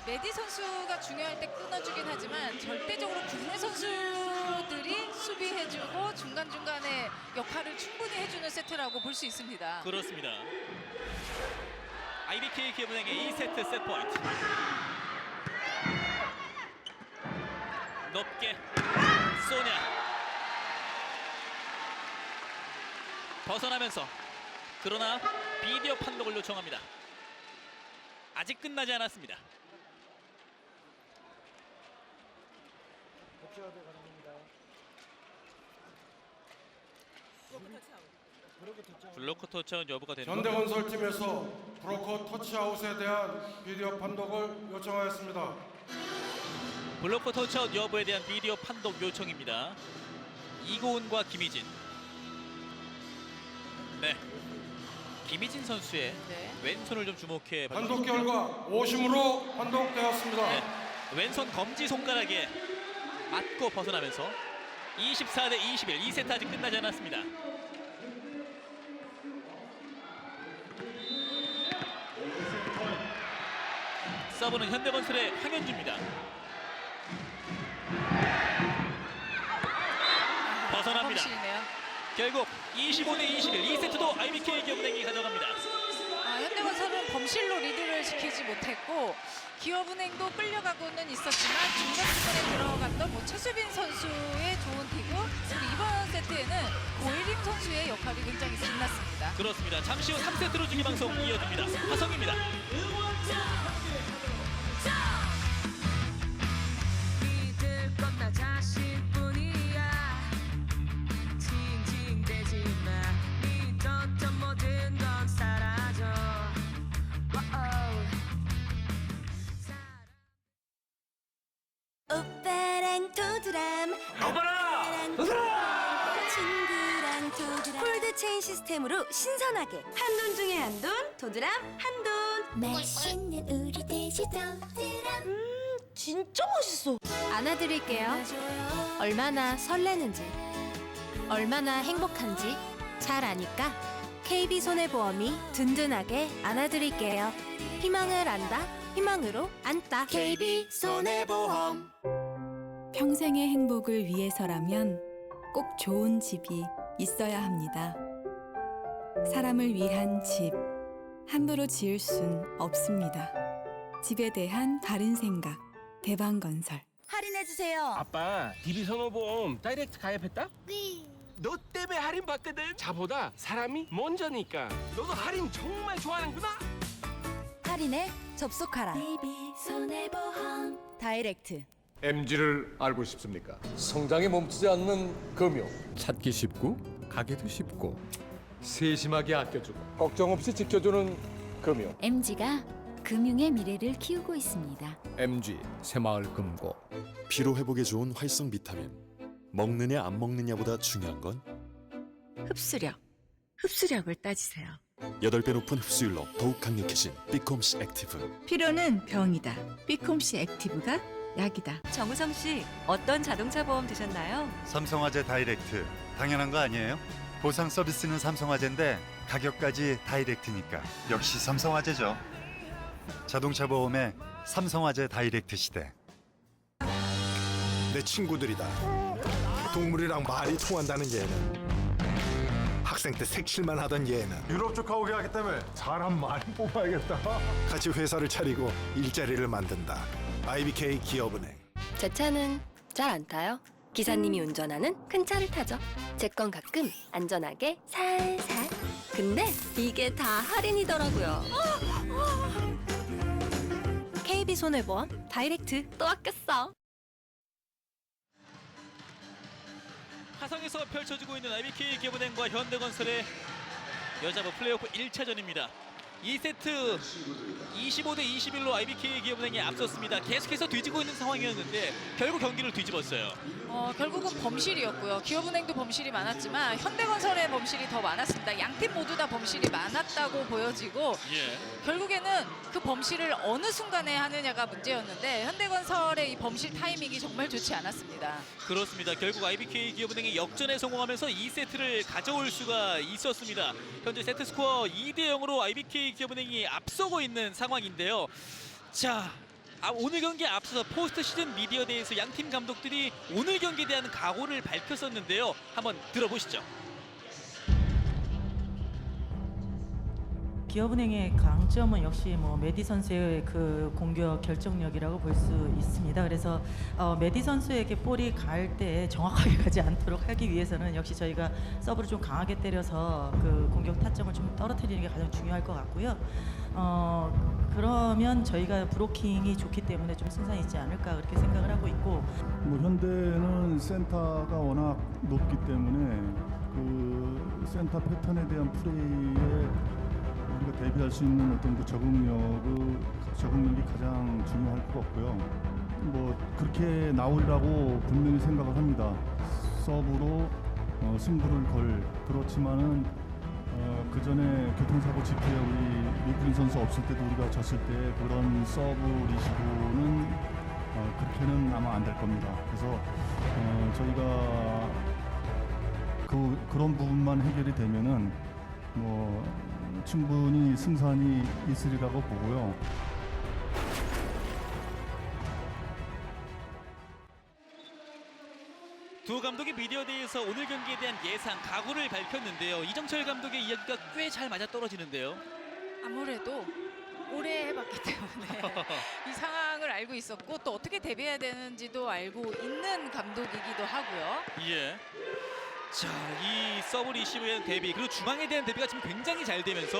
메디 선수가 중요할 때 끊어주긴 하지만 절대적으로 국내 선수들이 수비해주고 중간중간에 역할을 충분히 해주는 세트라고 볼 수 있습니다. 그렇습니다. IBK 기업은행의 2세트 세트포인트. 높게 소냐 벗어나면서 그러나 비디오 판독을 요청합니다. 아직 끝나지 않았습니다. 블로커 터치아웃 여부가 되는 현대건설팀에서 브로커 터치아웃에 대한 비디오 판독을 요청하였습니다. 블로커 터치아웃 여부에 대한 비디오 판독 요청입니다. 이고은과 김희진. 네, 김희진 선수의 왼손을 좀 주목해 봐주시죠. 판독 결과 오심으로 판독되었습니다. 네, 왼손 검지 손가락에 맞고 벗어나면서 24대21. 2세트 아직 끝나지 않았습니다. 서브는 현대건설의 황현주입니다. 벗어납니다. 결국 25대21. 2세트도 IBK 기업은행이 가져갑니다. 현대건설은 범실로 리드를 지키지 못했고 기업은행도 끌려가고는 있었지만 중간중간에 들어갔던 최수빈 선수의 좋은 티그, 그리고 이번 세트에는 고일림 선수의 역할이 굉장히 빛났습니다. 그렇습니다. 잠시 후 3세트로 중계방송 이어집니다. 화성입니다. 믿을 건 나 자신뿐이야. 징징대지 마. 믿었던 모든 건 사라져. 오빠랑 도드람 친구랑 도드람 폴드 체인 시스템으로 신선하게 한돈 중에 한돈 도드람 한돈. 맛있는 우리 돼지 도드람. 진짜 맛있어. 안아드릴게요. 얼마나 설레는지, 얼마나 행복한지 잘 아니까 KB손해보험이 든든하게 안아드릴게요. 희망을 안다, 희망으로 안다. KB손해보험. 평생의 행복을 위해서라면 꼭 좋은 집이 있어야 합니다. 사람을 위한 집, 함부로 지을 순 없습니다. 집에 대한 바른 생각, 대방건설. 할인해주세요. 아빠, DB손해보험 다이렉트 가입했다? 너 때문에 할인 받거든. 자보다 사람이 먼저니까. 너도 할인 정말 좋아하는구나. 할인에 접속하라. 손해보험 다이렉트. MG를 알고 싶습니까? 성장에 멈추지 않는 금융. 찾기 쉽고 가기도 쉽고 세심하게 아껴주고 걱정 없이 지켜주는 금융. MG가 금융의 미래를 키우고 있습니다. MG 새마을금고. 피로 회복에 좋은 활성 비타민. 먹느냐 안 먹느냐보다 중요한 건 흡수력. 흡수력을 따지세요. 8배 높은 흡수율로 더욱 강력해진 비콤시 액티브. 피로는 병이다. 비콤시 액티브가 약이다. 정우성 씨, 어떤 자동차 보험 드셨나요? 삼성화재 다이렉트. 당연한 거 아니에요? 보상 서비스는 삼성화재인데 가격까지 다이렉트니까 역시 삼성화재죠. 자동차 보험의 삼성화재 다이렉트 시대. 내 친구들이다. 동물이랑 말이 통한다는 얘는. 학생 때 색칠만 하던 얘는. 유럽 쪽 가오게 하기 때문에 사람 많이 뽑아야겠다. 같이 회사를 차리고 일자리를 만든다. IBK 기업은행. 제 차는 잘 안 타요. 기사님이 운전하는 큰 차를 타죠. 제 건 가끔 안전하게 살살. 근데 이게 다 할인이더라고요. KB손해보험 다이렉트 또 아꼈어. 화성에서 펼쳐지고 있는 IBK 기업은행과 현대건설의 여자부 플레이오프 1차전입니다. 2세트 25대 21로 IBK 기업은행이 앞섰습니다. 계속해서 뒤지고 있는 상황이었는데 결국 경기를 뒤집었어요. 결국은 범실이었고요. 기업은행도 범실이 많았지만 현대건설의 범실이 더 많았습니다. 양팀 모두 다 범실이 많았다고 보여지고 결국에는 그 범실을 어느 순간에 하느냐가 문제였는데 현대건설의 이 범실 타이밍이 정말 좋지 않았습니다. 그렇습니다. 결국 IBK 기업은행이 역전에 성공하면서 2세트를 가져올 수가 있었습니다. 현재 세트 스코어 2대 0으로 IBK 기업은행이 앞서고 있는 상황인데요. 자, 오늘 경기에 앞서서 포스트 시즌 미디어데이에서 양팀 감독들이 오늘 경기에 대한 각오를 밝혔었는데요. 한번 들어보시죠. 기업은행의 강점은 역시 메디 선수의 그 공격 결정력이라고 볼 수 있습니다. 그래서 메디 선수에게 볼이 갈 때 정확하게 가지 않도록 하기 위해서는 역시 저희가 서브를 좀 강하게 때려서 그 공격 타점을 좀 떨어뜨리는 게 가장 중요할 것 같고요. 그러면 저희가 브로킹이 좋기 때문에 좀 승산이 있지 않을까 그렇게 생각을 하고 있고. 현대는 센터가 워낙 높기 때문에 그 센터 패턴에 대한 플레이에 우리가 대비할 수 있는 어떤 그 적응력이 가장 중요할 것 같고요. 그렇게 나오리라고 분명히 생각을 합니다. 서브로 승부를 그렇지만은 그 전에 교통사고 직후에 우리 미국인 선수 없을 때도 우리가 졌을 때 그런 서브 리시브는 그렇게는 아마 안 될 겁니다. 그래서 저희가 그런 부분만 해결이 되면은 충분히 승산이 있으리라고 보고요. 두 감독이 미디어데이에서 오늘 경기에 대한 예상, 각오를 밝혔는데요. 이정철 감독의 이야기가 꽤 잘 맞아떨어지는데요. 아무래도 오래 해봤기 때문에 이 상황을 알고 있었고 또 어떻게 대비해야 되는지도 알고 있는 감독이기도 하고요. 예. 자, 이 서브 리시브에 대한 대비 그리고 중앙에 대한 대비가 지금 굉장히 잘 되면서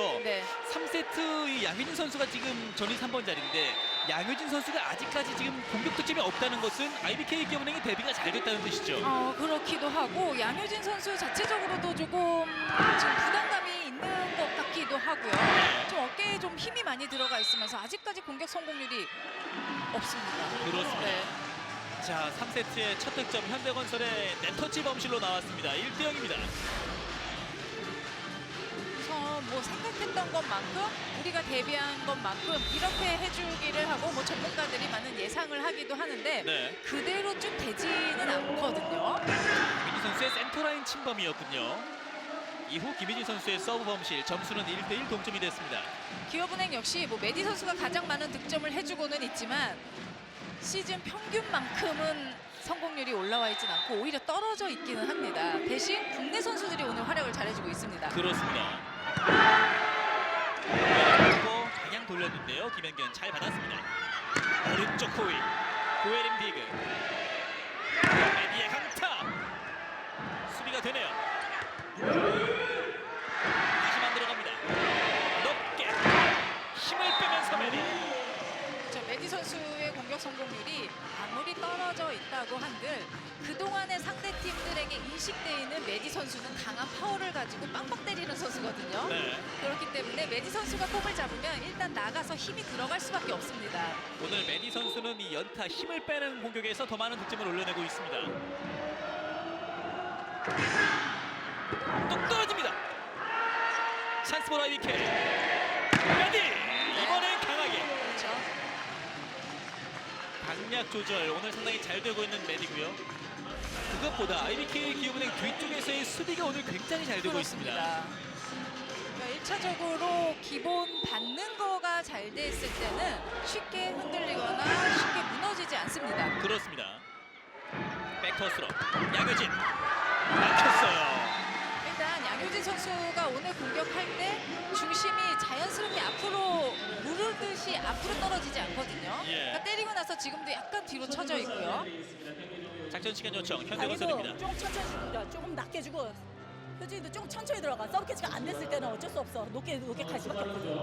3세트 이 양효진 선수가 지금 전위 3번 자리인데 양효진 선수가 아직까지 지금 공격 득점이 없다는 것은 IBK 기업은행의 대비가 잘 됐다는 뜻이죠. 그렇기도 하고 양효진 선수 자체적으로도 조금 지금 부담감이 있는 것 같기도 하고요. 좀 어깨에 좀 힘이 많이 들어가 있으면서 아직까지 공격 성공률이 없습니다. 그렇습니다. 자, 3세트의 첫 득점 현대건설의 네터치 범실로 나왔습니다. 1대 0입니다. 우선 생각했던 것만큼 우리가 대비한 것만큼 이렇게 해주기를 하고 전문가들이 많은 예상을 하기도 하는데 그대로 쭉 되지는 않거든요. 김희진 선수의 센터라인 침범이었군요. 이후 김희진 선수의 서브 범실, 점수는 1대 1 동점이 됐습니다. 기업은행 역시 메디 선수가 가장 많은 득점을 해주고는 있지만 시즌 평균만큼은 성공률이 올라와 있진 않고 오히려 떨어져 있기는 합니다. 대신 국내 선수들이 오늘 활약을 잘해주고 있습니다. 그렇습니다. 방향 돌렸는데요. 김현균 잘 받았습니다. 오른쪽 호위 고에림 디그 메디의 강타 수비가 되네요. 다시 만들어갑니다. 높게 힘을 빼면서 메디. 메디 선수의 공격 성공률이 아무리 떨어져 있다고 한들 그동안의 상대 팀들에게 인식되어 있는 메디 선수는 강한 파워를 가지고 빵빵 때리는 선수거든요. 그렇기 때문에 메디 선수가 폼을 잡으면 일단 나가서 힘이 들어갈 수밖에 없습니다. 오늘 메디 선수는 이 연타 힘을 빼는 공격에서 더 많은 득점을 올려내고 있습니다. 뚝 떨어집니다. 찬스볼 IBK 메디 이번엔 강하게. 강약 조절 오늘 상당히 잘 되고 있는 메디고요. 그것보다 IBK 기업은행 뒤쪽에서의 수비가 오늘 굉장히 잘 되고 있습니다. 그러니까 1차적으로 기본 받는 거가 잘 됐을 때는 쉽게 흔들리거나 쉽게 무너지지 않습니다. 그렇습니다. 백터스로 양효진 막혔어요. 일단 양효진 선수가 오늘 공격할 때 중심이 자연스럽게 앞으로 무르듯이 앞으로 떨어지지 않거든요. 예. 그러니까 때리고 나서 지금도 약간 뒤로 쳐져 있고요. 작전 시간 요청 아니고 현대건설입니다. 좀 천천히 주고, 조금 낮게 주고 효진이도 좀 천천히 들어가. 서브 캐치가 안 됐을 때는 어쩔 수 없어. 높게 갈 수밖에 없거든.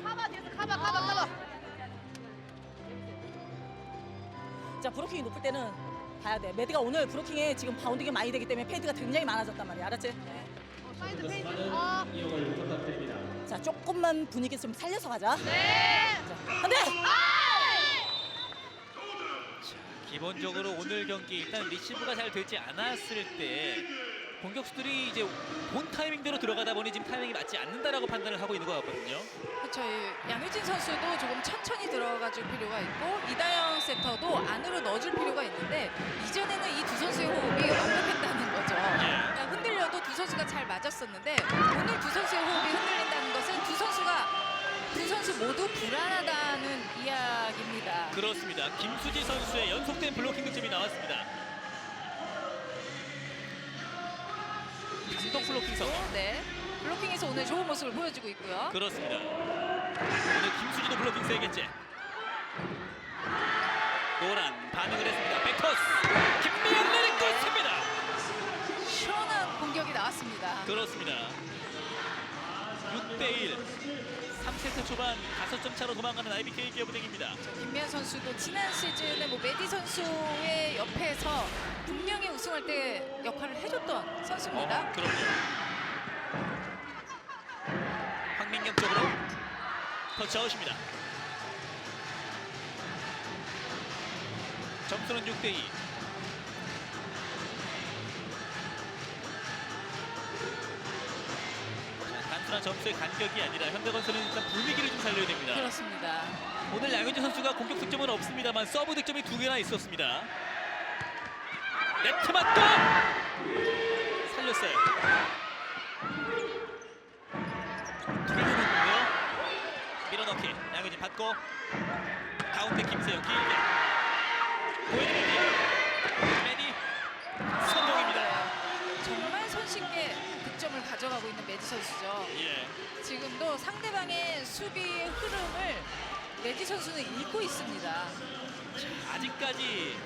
카바 뒤에서 카바. 자, 브로킹이 높을 때는 봐야 돼. 매드가 오늘 브로킹에 지금 바운딩이 많이 되기 때문에 페인트가 굉장히 많아졌단 말이야. 알았지? 사이드 페인트. 자, 조금만 분위기 좀 살려서 가자. 네. 자, 안 돼. 기본적으로 오늘 경기 일단 리시브가 잘 되지 않았을 때 공격수들이 이제 본 타이밍대로 들어가다 보니 지금 타이밍이 맞지 않는다라고 판단을 하고 있는 것 같거든요. 그렇죠. 양효진 선수도 조금 천천히 들어가줄 필요가 있고 이다영 세터도 안으로 넣어줄 필요가 있는데 이전에는 이 두 선수의 호흡이 완벽했다는 거죠. 그러니까 흔들려도 두 선수가 잘 맞았었는데 오늘 두 선수의 호흡이 흔들린다는 것은 두 선수 모두 불안하다는 이야기입니다. 그렇습니다. 김수지 선수의 연속된 블로킹 득점이 나왔습니다. 단독 블로킹 성공. 네. 블로킹에서 오늘 좋은 모습을 보여주고 있고요. 그렇습니다. 오늘 김수지도 블로킹 3개째. 노란 반응을 했습니다. 백토스 김미연 내리꽂습니다. 시원한 공격이 나왔습니다. 그렇습니다. 6대1 3세트 초반 5점 차로 도망가는 IBK 기업은행입니다. 김미연 선수도 지난 시즌에 메디 선수의 옆에서 분명히 우승할 때 역할을 해줬던 선수입니다. 그럼요. 황민경 쪽으로 터치아웃입니다. 점수는 6대2. 단순한 점수의 간격이 아니라 현대건설은 일단 분위기를 좀 살려야 됩니다. 그렇습니다. 오늘 양효진 선수가 공격 득점은 없습니다만 서브 득점이 2개나 있었습니다. 네트 맞고 살렸어요. 뒤로는요. 밀어넣기 양효진 받고 가운데 김세영 길게 보여드립니다. 메디 성공입니다. 정말 손쉽게 득점을 가져가고 있는 메디 선수죠. 예. 지금도 상대방의 수비의 흐름을 메디 선수는 읽고 있습니다. 아직까지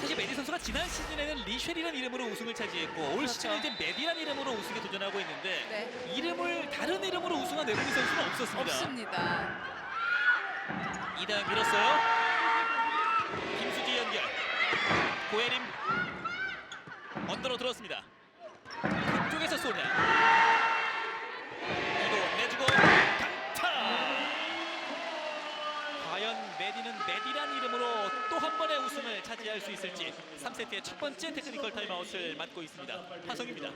사실 메디 선수가 지난 시즌에는 리쉘이라는 이름으로 우승을 차지했고 올 시즌에 이제 메디라는 이름으로 우승에 도전하고 있는데 이름을 다른 이름으로 우승한 외국인 선수는 없었습니다. 없습니다. 이다영 밀었어요. 김수지 연결. 고혜림 언더로 들었습니다. 그쪽에서 쏘냐. 이거 내주고 강타. 과연 메디는 메디란 이름으로 또 한 번의 우승을 차지할 수 있을지 3세트의 첫 번째 테크니컬 타임아웃을 맞고 있습니다. 화성입니다.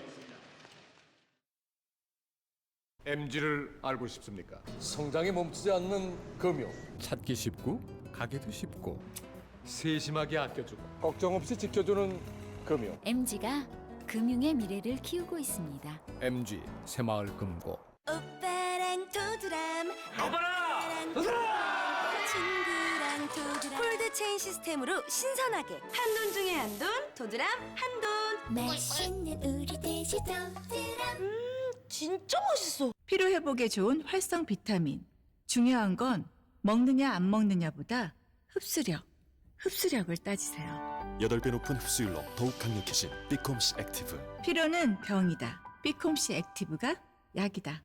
MG를 알고 싶습니까? 성장이 멈추지 않는 금융. 찾기 쉽고 가기도 쉽고 세심하게 아껴주고 걱정 없이 지켜주는 금융. MG가 금융의 미래를 키우고 있습니다. MG 새마을금고. 오빠랑 도드람 친구랑 도드람 콜드체인 시스템으로 신선하게 한돈 중에 한돈 도드람 한돈 맛있는 우리 돼지 도드람. 진짜 맛있어. 피로 회복에 좋은 활성 비타민. 중요한 건 먹느냐 안 먹느냐보다 흡수력을 따지세요. 8배 높은 흡수율로 더욱 강력해진 비콤스 액티브. 피로는 병이다. 비콤시 액티브가 약이다.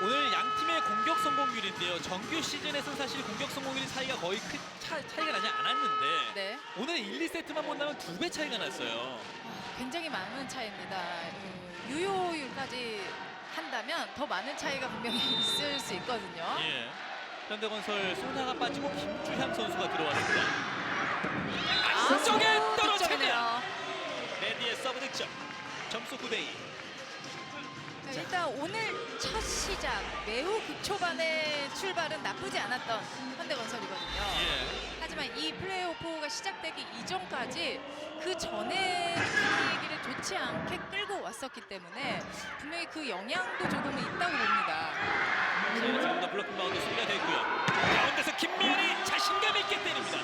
오늘 양 팀의 공격 성공률인데요. 정규 시즌에서는 사실 공격 성공률 차이가 거의 차이가 나지 않았는데 오늘 1, 2세트만 본다면 2배 차이가 났어요. 굉장히 많은 차이입니다. 유효율까지 한다면 더 많은 차이가 분명히 있을 수 있거든요. 예. 현대건설 소나가 빠지고 김주향 선수가 들어왔습니다. 안쪽에 떨어집니다. 메디의 서브 득점. 점수 9대2. 일단 오늘 첫 시작 매우 극초반의 출발은 나쁘지 않았던 현대건설이거든요. 하지만 이 플레이오프가 시작되기 이전까지 그 전에 분위기를 좋지 않게 끌고 왔었기 때문에 분명히 그 영향도 조금은 있다고 봅니다. 자, 지금도 블로킹 바운드 수비가 됐고요. 가운데서 김미연이 자신감 있게 때립니다.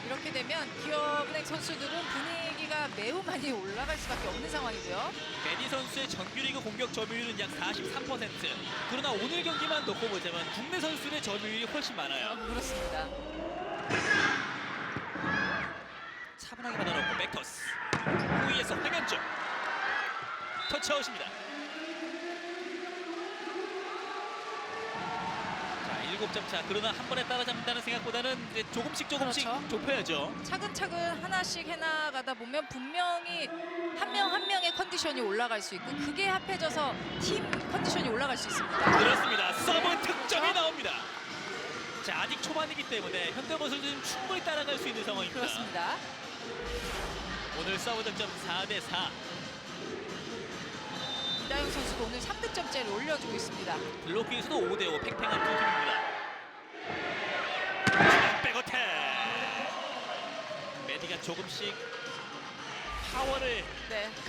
이렇게 되면 기업은행 선수들은 분위기가 매우 많이 올라갈 수밖에 없는 상황이고요. 메디 선수의 정규리그 공격 점유율은 약 43%. 그러나 오늘 경기만 놓고 보자면 국내 선수들의 점유율이 훨씬 많아요. 그렇습니다. 차분하게 받아놓고 백토스. 후위에서 황현종. 터치아웃입니다. 자, 7점 차. 그러나 한 번에 따라잡는다는 생각보다는 이제 조금씩 그렇죠. 좁혀야죠. 차근차근 하나씩 해나가다 보면 분명히 한 명 한 명의 컨디션이 올라갈 수 있고 그게 합해져서 팀 컨디션이 올라갈 수 있습니다. 그렇습니다. 서브 득점이 나옵니다. 자, 아직 초반이기 때문에 현대건설도 충분히 따라갈 수 있는 상황입니다. 그렇습니다. 오늘 서브 득점 4대4. 이다영 선수도 오늘 3득점째를 올려주고 있습니다. 블로킹에서도 5대5 팽팽한 두 팀입니다. 중앙 백어택. 메디가 조금씩 파워를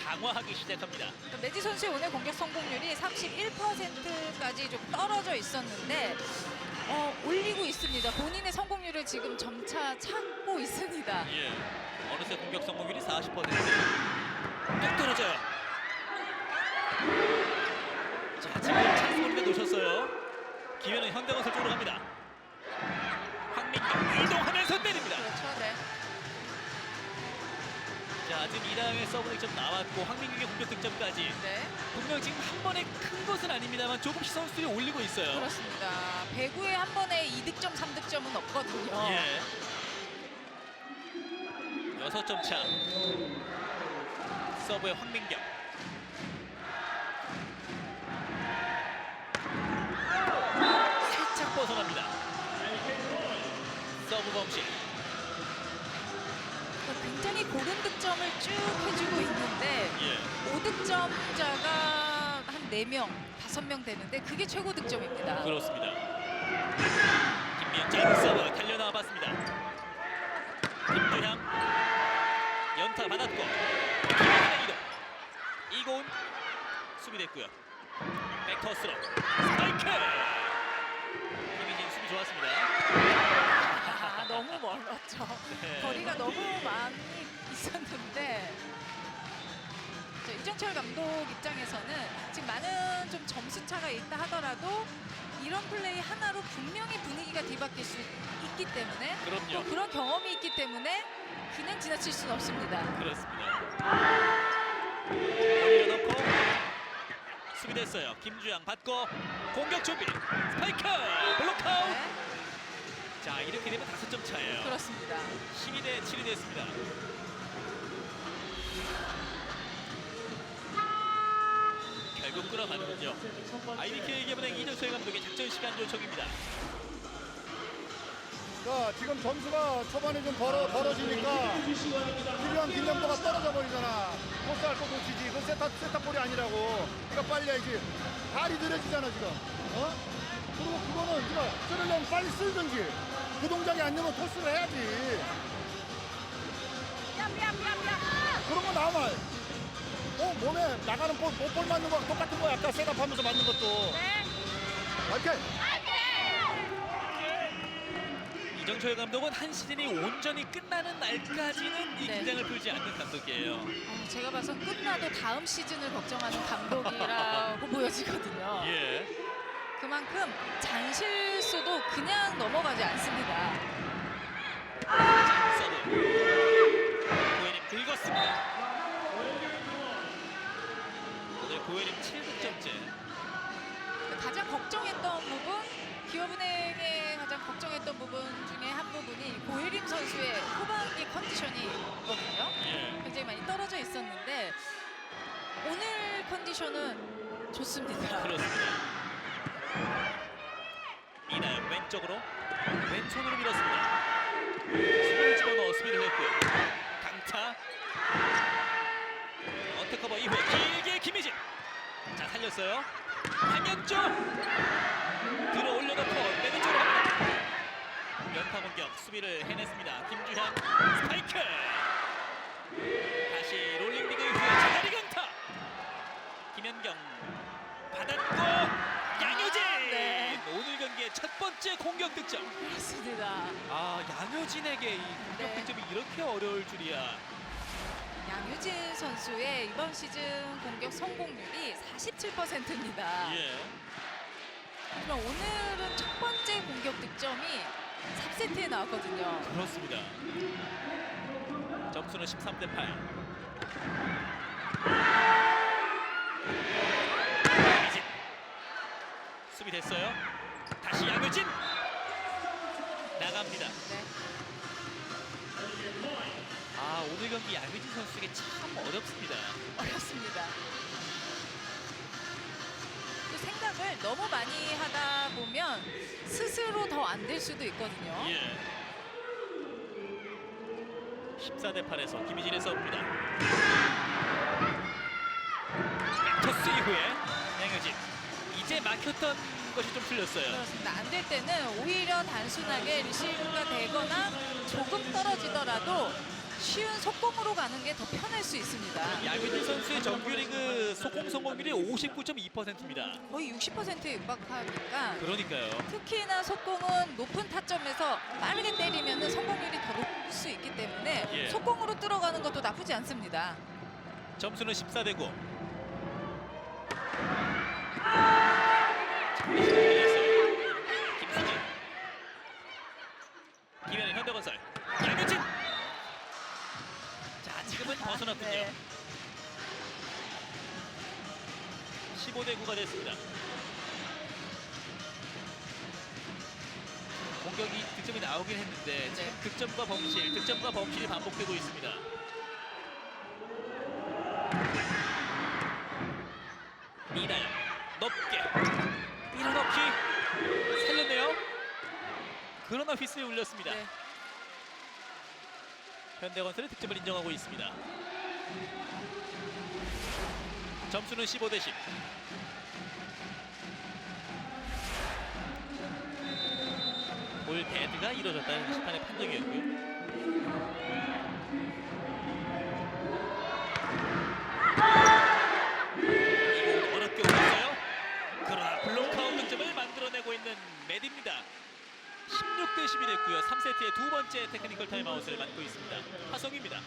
강화하기 시작합니다. 메디 선수의 오늘 공격 성공률이 31%까지 좀 떨어져 있었는데 올리고 있습니다. 본인의 성공률을 지금 점차 찾고 있습니다. 예. 어느새 공격 성공률이 40%. 뚝 떨어져요. 자, 지금 찬스볼인데 놓쳤어요. 기회는 현대건설 쪽으로 갑니다. 황민경 이동하면서 때립니다. 그렇죠, 네. 자, 지금 이다영의 서브 득점 나왔고 황민경의 공격 득점까지. 네. 분명 지금 한 번에 큰 것은 아닙니다만 조금씩 선수들이 올리고 있어요. 그렇습니다. 배구에 한 번에 2득점, 3득점은 없거든요. 예. 6점 차. 서브의 황민경. 살짝 벗어납니다. 서브 범실. 굉장히 고른 득점을 쭉 해주고 있는데 5득점자가 한 4명, 5명 되는데 그게 최고 득점입니다. 그렇습니다. 김미연 짧은 서브 달려나와 봤습니다. 김주향 연타 받았고 김혜진의 이동. 이고은 수비됐고요. 백터스로 스파이크. 김희진 수비 좋았습니다. 너무 멀었죠. 네. 거리가 너무 많이 있었는데 이정철 감독 입장에서는 지금 많은 좀 점수 차가 있다 하더라도 이런 플레이 하나로 분명히 분위기가 뒤바뀔 수 있기 때문에 그럼요. 또 그런 경험이 있기 때문에 그냥 지나칠 수는 없습니다. 그렇습니다. 올려놓고 수비됐어요. 김주영 받고 공격 준비. 스파이크 블록아웃. 자, 이렇게 되면 5점 차예요. 그렇습니다. 12대 7이 됐습니다. 결국 끌어가는군요. IBK 기업은행 이정철 감독의 작전 시간 요청입니다. 자, 지금 점수가 초반에 좀 벌어지니까 필요한 긴장도가 떨어져 버리잖아. 코스할 거 고치지. 그 세탁볼이 아니라고. 그러니까 빨리 해야지. 발이 느려지잖아 지금. 그리고 그거는 네가 쓰려면 빨리 쓸든지. 그 동작이 안 되면 토스를 해야지. 그런 거 나와봐. 몸에 나가는 볼 맞는 거랑 똑같은 거야. 아까 셋업하면서 맞는 것도. 오케이. 이정철 감독은 한 시즌이 온전히 끝나는 날까지는 이 긴장을 풀지 않는 감독이에요. 제가 봐선 끝나도 다음 시즌을 걱정하는 감독이라고 보여지거든요. 예. 그만큼 잔실수도 그냥 넘어가지 않습니다. 서브. 고현임 긁었습니다. 오늘 고현임 7득점째. 가장 걱정했던 부분, 기업은행의 가장 걱정했던 부분 중에 한 부분이 고혜림 선수의 후반기 컨디션이거든요. 굉장히 많이 떨어져 있었는데 오늘 컨디션은 좋습니다. 그렇습니다. 이나영 왼쪽으로 왼손으로 밀었습니다. 손을 집어넣어 수비를 했고요. 강타. 언터커버 이후에 길게 김희진. 자, 살렸어요. 황현주 들어 올려놓고 왼쪽으로 갑니다. 연타 공격 수비를 해냈습니다. 김주현 스파이크. 다시 롤링리그 이후에 제자리 강타. 김현경 받았고 양효진. 네. 오늘 경기의 첫 번째 공격 득점. 그렇습니다. 아, 양효진에게 이 공격 네. 득점이 이렇게 어려울 줄이야. 양효진 선수의 이번 시즌 공격 성공률이 47%입니다. 예. 하지만 오늘은 첫 번째 공격 득점이 3세트에 나왔거든요. 그렇습니다. 점수는 13대8. 양효진 수비 됐어요. 다시 양효진 나갑니다. 네. 아, 오늘 경기 양효진 선수에게 참 어렵습니다. 어렵습니다. 또 생각을 너무 많이 하다 보면 스스로 더 안 될 수도 있거든요. 예. 14대8에서 김희진의 서브입니다. 토스 이후에 양효진. 이제 막혔던 것이 좀 풀렸어요. 그렇습니다. 안 될 때는 오히려 단순하게 리시브가 되거나 조금 떨어지더라도 쉬운 속공으로 가는 게 더 편할 수 있습니다. 양효진 선수의 정규리그 속공 성공률이 59.2%입니다. 거의 60%에 육박하니까 그러니까요. 특히나 속공은 높은 타점에서 빠르게 때리면 성공률이 더 높을 수 있기 때문에 예. 속공으로 들어가는 것도 나쁘지 않습니다. 점수는 14대9. 김수진. 김현의 현대건설. 양효진. 자, 지금은 벗어났군요. 네. 15대9가 됐습니다. 공격이 득점이 나오긴 했는데 지금 득점과 범실이 반복되고 있습니다. 이날 높게 밀어넣기 살렸네요. 그러나 휘슬이 울렸습니다. 네. 현대건설의 득점을 인정하고 있습니다. 점수는 15대10. 볼 데드가 이루어졌다는 심판의 판정이었고요. 이거 어렵게 올렸어요. 그러나 블록아웃 득점을 만들어내고 있는 메디입니다. 16대10이 됐고요. 3세트의 두 번째 테크니컬 타임아웃을 맞고 있습니다. 하성입니다.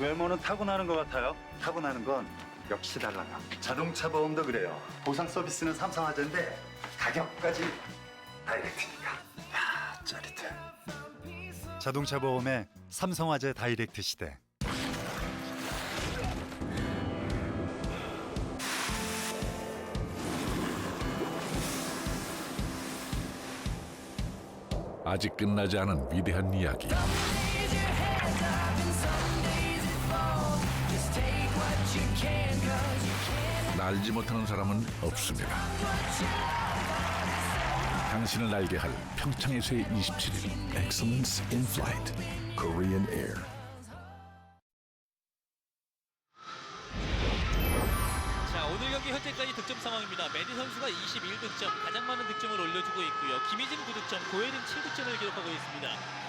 외모는 타고나는 것 같아요. 타고나는 건 역시 달라요. 자동차 보험도 그래요. 보상 서비스는 삼성화재인데 가격까지 다이렉트니까. 야, 짜릿해. 자동차 보험의 삼성화재 다이렉트 시대. 아직 끝나지 않은 위대한 이야기. 날지 못하는 사람은 없습니다. 당신을 날게 할 평창에서의 27일. Excellence in Flight. Korean Air. 자, 오늘 경기 현재까지 득점 상황입니다. 메디 선수가 21득점, 가장 많은 득점을 올려주고 있고요. 김희진 9득점, 고혜린 7득점을 기록하고 있습니다.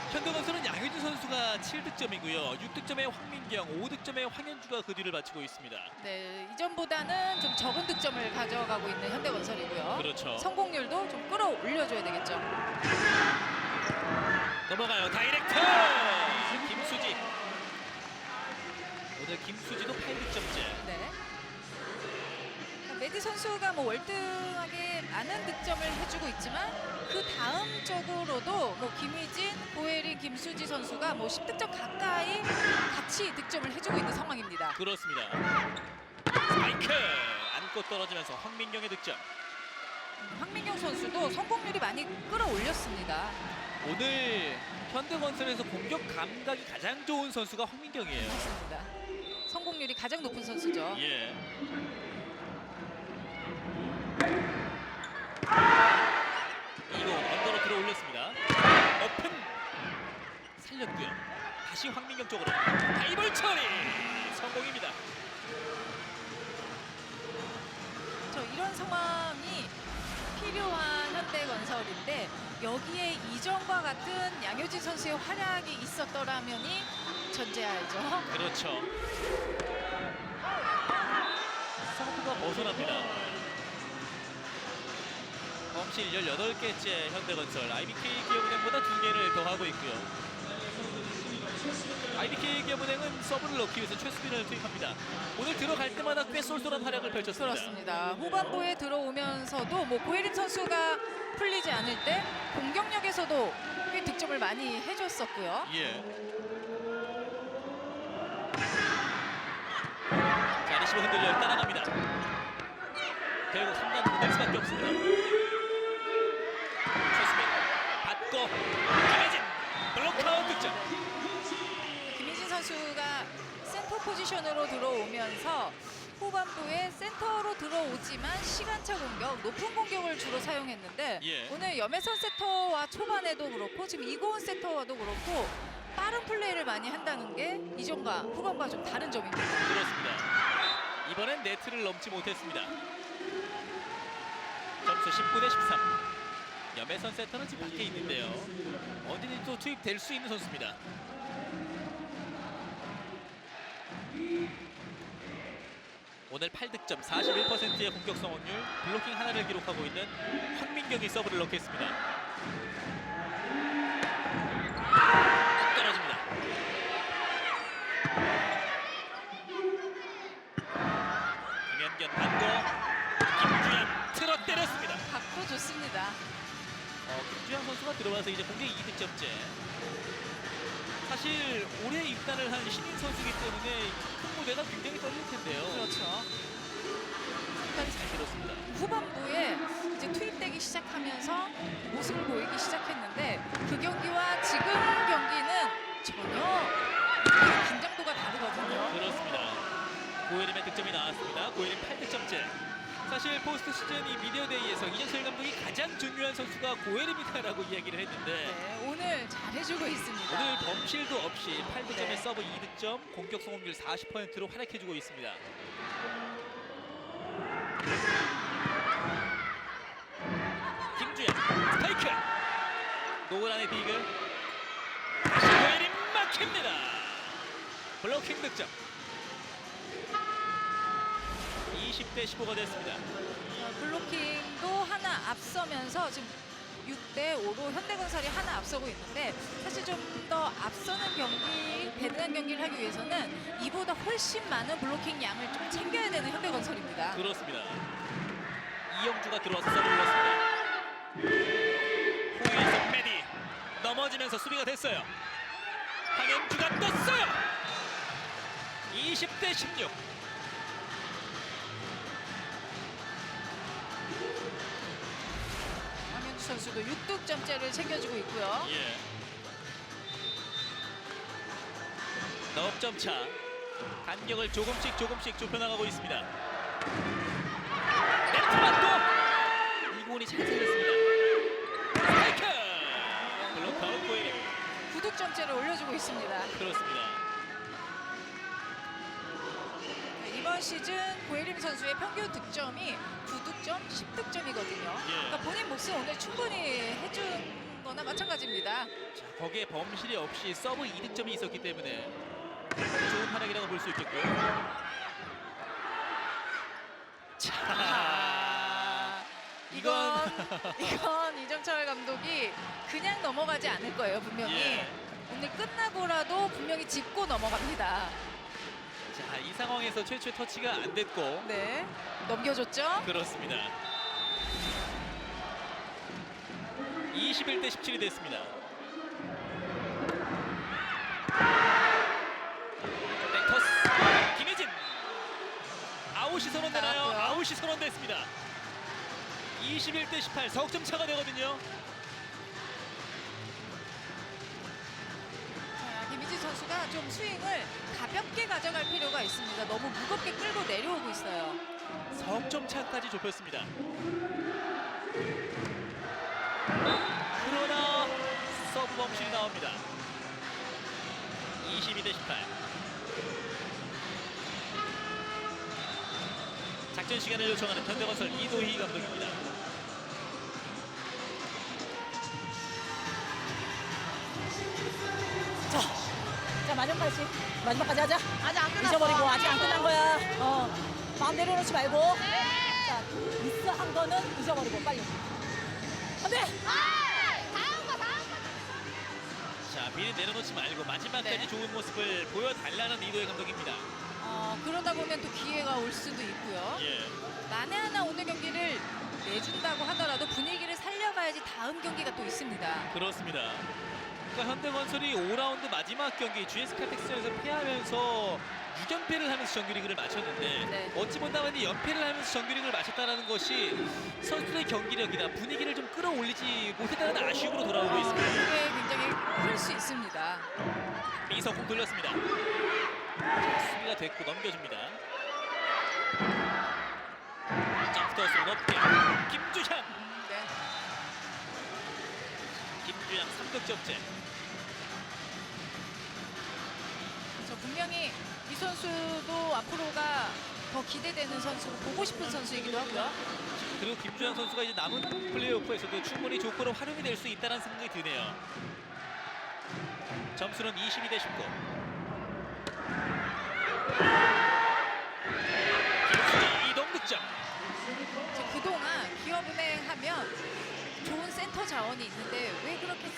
현대건설은 양효진 선수가 7득점이고요. 6득점의 황민경, 5득점의 황현주가 그 뒤를 바치고 있습니다. 네, 이전보다는 좀 적은 득점을 가져가고 있는 현대건설이고요. 그렇죠. 성공률도 좀 끌어올려줘야 되겠죠. 넘어가요. 다이렉트! 김수지. 오늘 김수지도 8득점째. 네. 메디 선수가 뭐 월등하게 많은 득점을 해주고 있지만 그 다음 쪽으로도 뭐 김희진, 고혜린, 김수지 선수가 뭐 10득점 가까이 같이 득점을 해주고 있는 상황입니다. 그렇습니다. 스파이크! 안고 떨어지면서 황민경의 득점. 황민경 선수도 성공률이 많이 끌어올렸습니다. 오늘 현대건설에서 공격 감각이 가장 좋은 선수가 황민경이에요. 맞습니다. 성공률이 가장 높은 선수죠. 예. 이거 언더로 들어 올렸습니다. 오픈 살렸고요. 다시 황민경 쪽으로 다이볼 처리 성공입니다. 이런 상황이 필요한 현대건설인데 여기에 이전과 같은 양효진 선수의 활약이 있었더라면이 전제하죠. 그렇죠. 서브가 벗어납니다. 범실 18개째 현대건설, IBK 기업은행보다 2개를 더하고 있고요. IBK 기업은행은 서브를 넣기 위해서 최수빈을 투입합니다. 오늘 들어갈 때마다 꽤 쏠쏠한 활약을 펼쳤습니다. 그렇습니다. 후반부에 들어오면서도 뭐 고예림 선수가 풀리지 않을 때 공격력에서도 꽤 득점을 많이 해줬었고요. 예. 자, 리시브 흔들려 따라갑니다. 결국 3단 보낼 수밖에 없습니다. 최수빈 받고 김혜진 블록아웃 득점. 김희진 선수가 센터 포지션으로 들어오면서 후반부에 센터로 들어오지만 시간차 공격, 높은 공격을 주로 사용했는데 예. 오늘 염혜선 세터와 초반에도 그렇고 지금 이고은 세터와도 그렇고 빠른 플레이를 많이 한다는 게 이전과 후반과 좀 다른 점입니다. 그렇습니다. 이번엔 네트를 넘지 못했습니다. 점수 19대 13. 염혜선 세터는 지금 밖에 있는데요. 언제든지 또 투입될 수 있는 선수입니다. 오늘 8득점, 41%의 공격 성공률, 블로킹 하나를 기록하고 있는 황민경이 서브를 넣겠습니다. 떨어집니다. 김현견 받고 김주영 틀어 때렸습니다. 각도 좋습니다. 김주영 선수가 들어와서 이제 공격 2득점째. 사실 올해 입단을 한 신인 선수이기 때문에 큰 무대가 굉장히 떨릴 텐데요. 그렇죠. 판단이 잘 들었습니다. 후반부에 이제 투입되기 시작하면서 모습을 보이기 시작했는데 그 경기와 지금 경기는 전혀 긴장도가 다르거든요. 그렇습니다. 고예림의 득점이 나왔습니다. 고예림 8득점째. 사실 포스트 시즌 이 미디어데이에서 이정철 감독이 가장 중요한 선수가 고예림이다라고 이야기를 했는데 네, 오늘 잘해주고 있습니다. 오늘 범실도 없이 8득점에 네. 서브 2득점, 공격 성공률 40%로 활약해주고 있습니다. 김주영 스파이크 노란의 디글 다시 고예림 막힙니다. 블로킹 득점. 20대 15가 됐습니다. 블로킹도 하나 앞서면서 지금 6대 5로 현대건설이 하나 앞서고 있는데 사실 좀 더 앞서는 경기, 배드한 경기를 하기 위해서는 이보다 훨씬 많은 블로킹 양을 좀 챙겨야 되는 현대건설입니다. 그렇습니다. 이영주가 들어와서 서브를 넣습니다. 호의에서 메디 넘어지면서 수비가 됐어요. 황영주가 떴어요. 20대 16. 황현주 선수도 6득점째를 챙겨주고 있고요. 예. 9점 차. 간격을 조금씩 좁혀나가고 있습니다. 네트만 이고은이 잘 살렸습니다. 스파이크! 블록아웃 고예림. 9득점째를 올려주고 있습니다. 그렇습니다. 이번 시즌 고예림 선수의 평균 득점이 9득점, 10득점이거든요. 예. 그러니까 본인 몫을 오늘 충분히 해준 거나 마찬가지입니다. 자, 거기에 범실이 없이 서브 2득점이 있었기 때문에 좋은 활약이라고 볼 수 있겠고요. 자, 이건 이정철 감독이 그냥 넘어가지 않을 거예요, 분명히. 예. 오늘 끝나고라도 분명히 짚고 넘어갑니다. 자, 이 상황에서 최초의 터치가 안 됐고. 네, 넘겨줬죠? 그렇습니다. 21대 17이 됐습니다. 백토스 김혜진 아웃이 선언되나요? 나왔고요. 아웃이 선언됐습니다. 21대 18 석점 차가 되거든요. 자, 김희진 선수가 좀 스윙을 가볍게 가져갈 필요가 있습니다. 너무 무겁게 끌고 내려오고 있어요. 석점 차까지 좁혔습니다. 그러나 서브 범실이 나옵니다. 22대 18. 역전 시간을 요청하는 현대건설 이도희 감독입니다. 자 마지막까지 하자. 아직 안 끝났어. 잊어버리고 아직 안 끝난 거야. 마음 내려놓지 말고. 자 미스한 거는 잊어버리고 빨리. 안돼. 자, 미리 내려놓지 말고 마지막까지 네. 좋은 모습을 보여달라는 이도희 감독입니다. 그러다 보면 또 기회가 올 수도 있고요. 예. 만에 하나 오늘 경기를 내준다고 하더라도 분위기를 살려가야지 다음 경기가 또 있습니다. 그렇습니다. 그러니까 현대건설이 5라운드 마지막 경기 GS 칼텍스전에서 패하면서 6연패를 하면서 정규리그를 마쳤는데 네. 어찌 본다면 연패를 하면서 정규리그를 마쳤다는 것이 선수들의 경기력이나 분위기를 좀 끌어올리지 못했다는 아쉬움으로 돌아오고 있습니다. 그게 굉장히 클 수 있습니다. 이석훈 돌렸습니다. 자, 수비가 됐고 넘겨줍니다. 점프터스로 높게 김주향. 네. 김주향 3득점째. 분명히 이 선수도 앞으로가 더 기대되는 선수고 보고 싶은 선수이기도 하고요. 그리고 김주향 선수가 이제 남은 플레이오프에서도 충분히 조커로 활용이 될 수 있다는 생각이 드네요. 점수는 22대 19. 김수지 이동 득점. 그동안 기업은행 하면 좋은 센터 자원이 있는데 왜 그렇게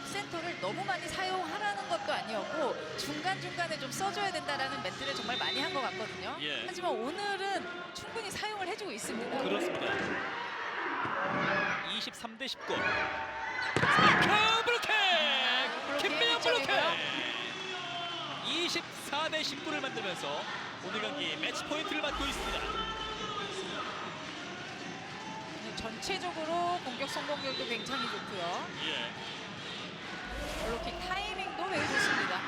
센터를 너무 많이 사용하라는 것도 아니었고 중간중간에 좀 써줘야 된다라는 멘트를 정말 많이 한 것 같거든요. 예. 하지만 오늘은 충분히 사용을 해주고 있습니다. 그렇습니다. 23대 19. 스파이크 블로킹! 김민영 블로킹! 24대 19를 만들면서 오늘 경기 매치 포인트를 받고 있습니다. 전체적으로 공격 성공률도 굉장히 좋고요. 예. 블로킹 타이밍도 매우 좋습니다.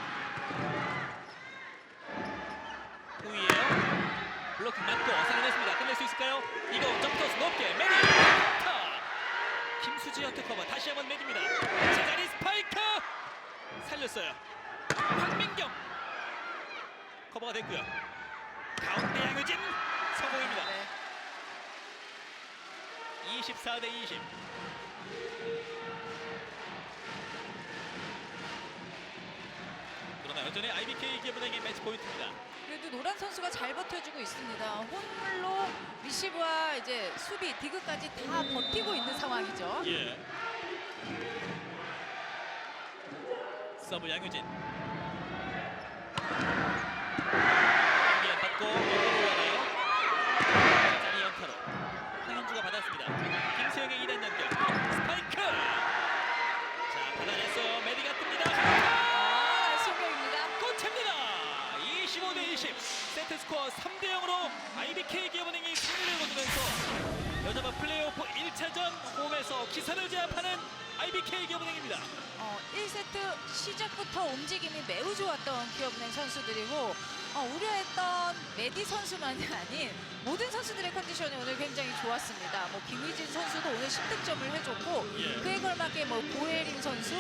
후이에요. 블로킹 맞고 살려냈습니다. 끝낼 수 있을까요? 이거 점프터스 높게 메디! 김수지 어택커버 다시 한번 메디입니다. 제자리 스파이크! 살렸어요. 황민경 커버가 됐고요. 가운데 양효진 성공입니다. 24대 20. 그러나 여전히 IBK 기업은행의 매치 포인트입니다. 그래도 노란 선수가 잘 버텨주고 있습니다. 홈물로 리시브와 이제 수비, 디그까지 다 버티고 있는 상황이죠. 예. 서브 양효진. 경기안 받고 올라가요. 자리 연타로 황현주가 받았습니다. 김세영의 2단 연결. 스파이크. 자, 받아냈어요. 메디가 뜹니다. 성공입니다. 꽃입니다. 25대 20. 세트 스코어 3대 0으로 IBK 기업은행이 승리를 거두면서 여자부 플레이오프 1차전 홈에서 기선을 제압하는 IBK 기업은행입니다. 1세트 시작부터 움직임이 매우 좋았던 기업은행 선수들이고 우려했던 메디 선수만이 아닌 모든 선수들의 컨디션이 오늘 굉장히 좋았습니다. 김희진 선수도 오늘 10득점을 해줬고 예. 그에 걸맞게 고혜림 선수,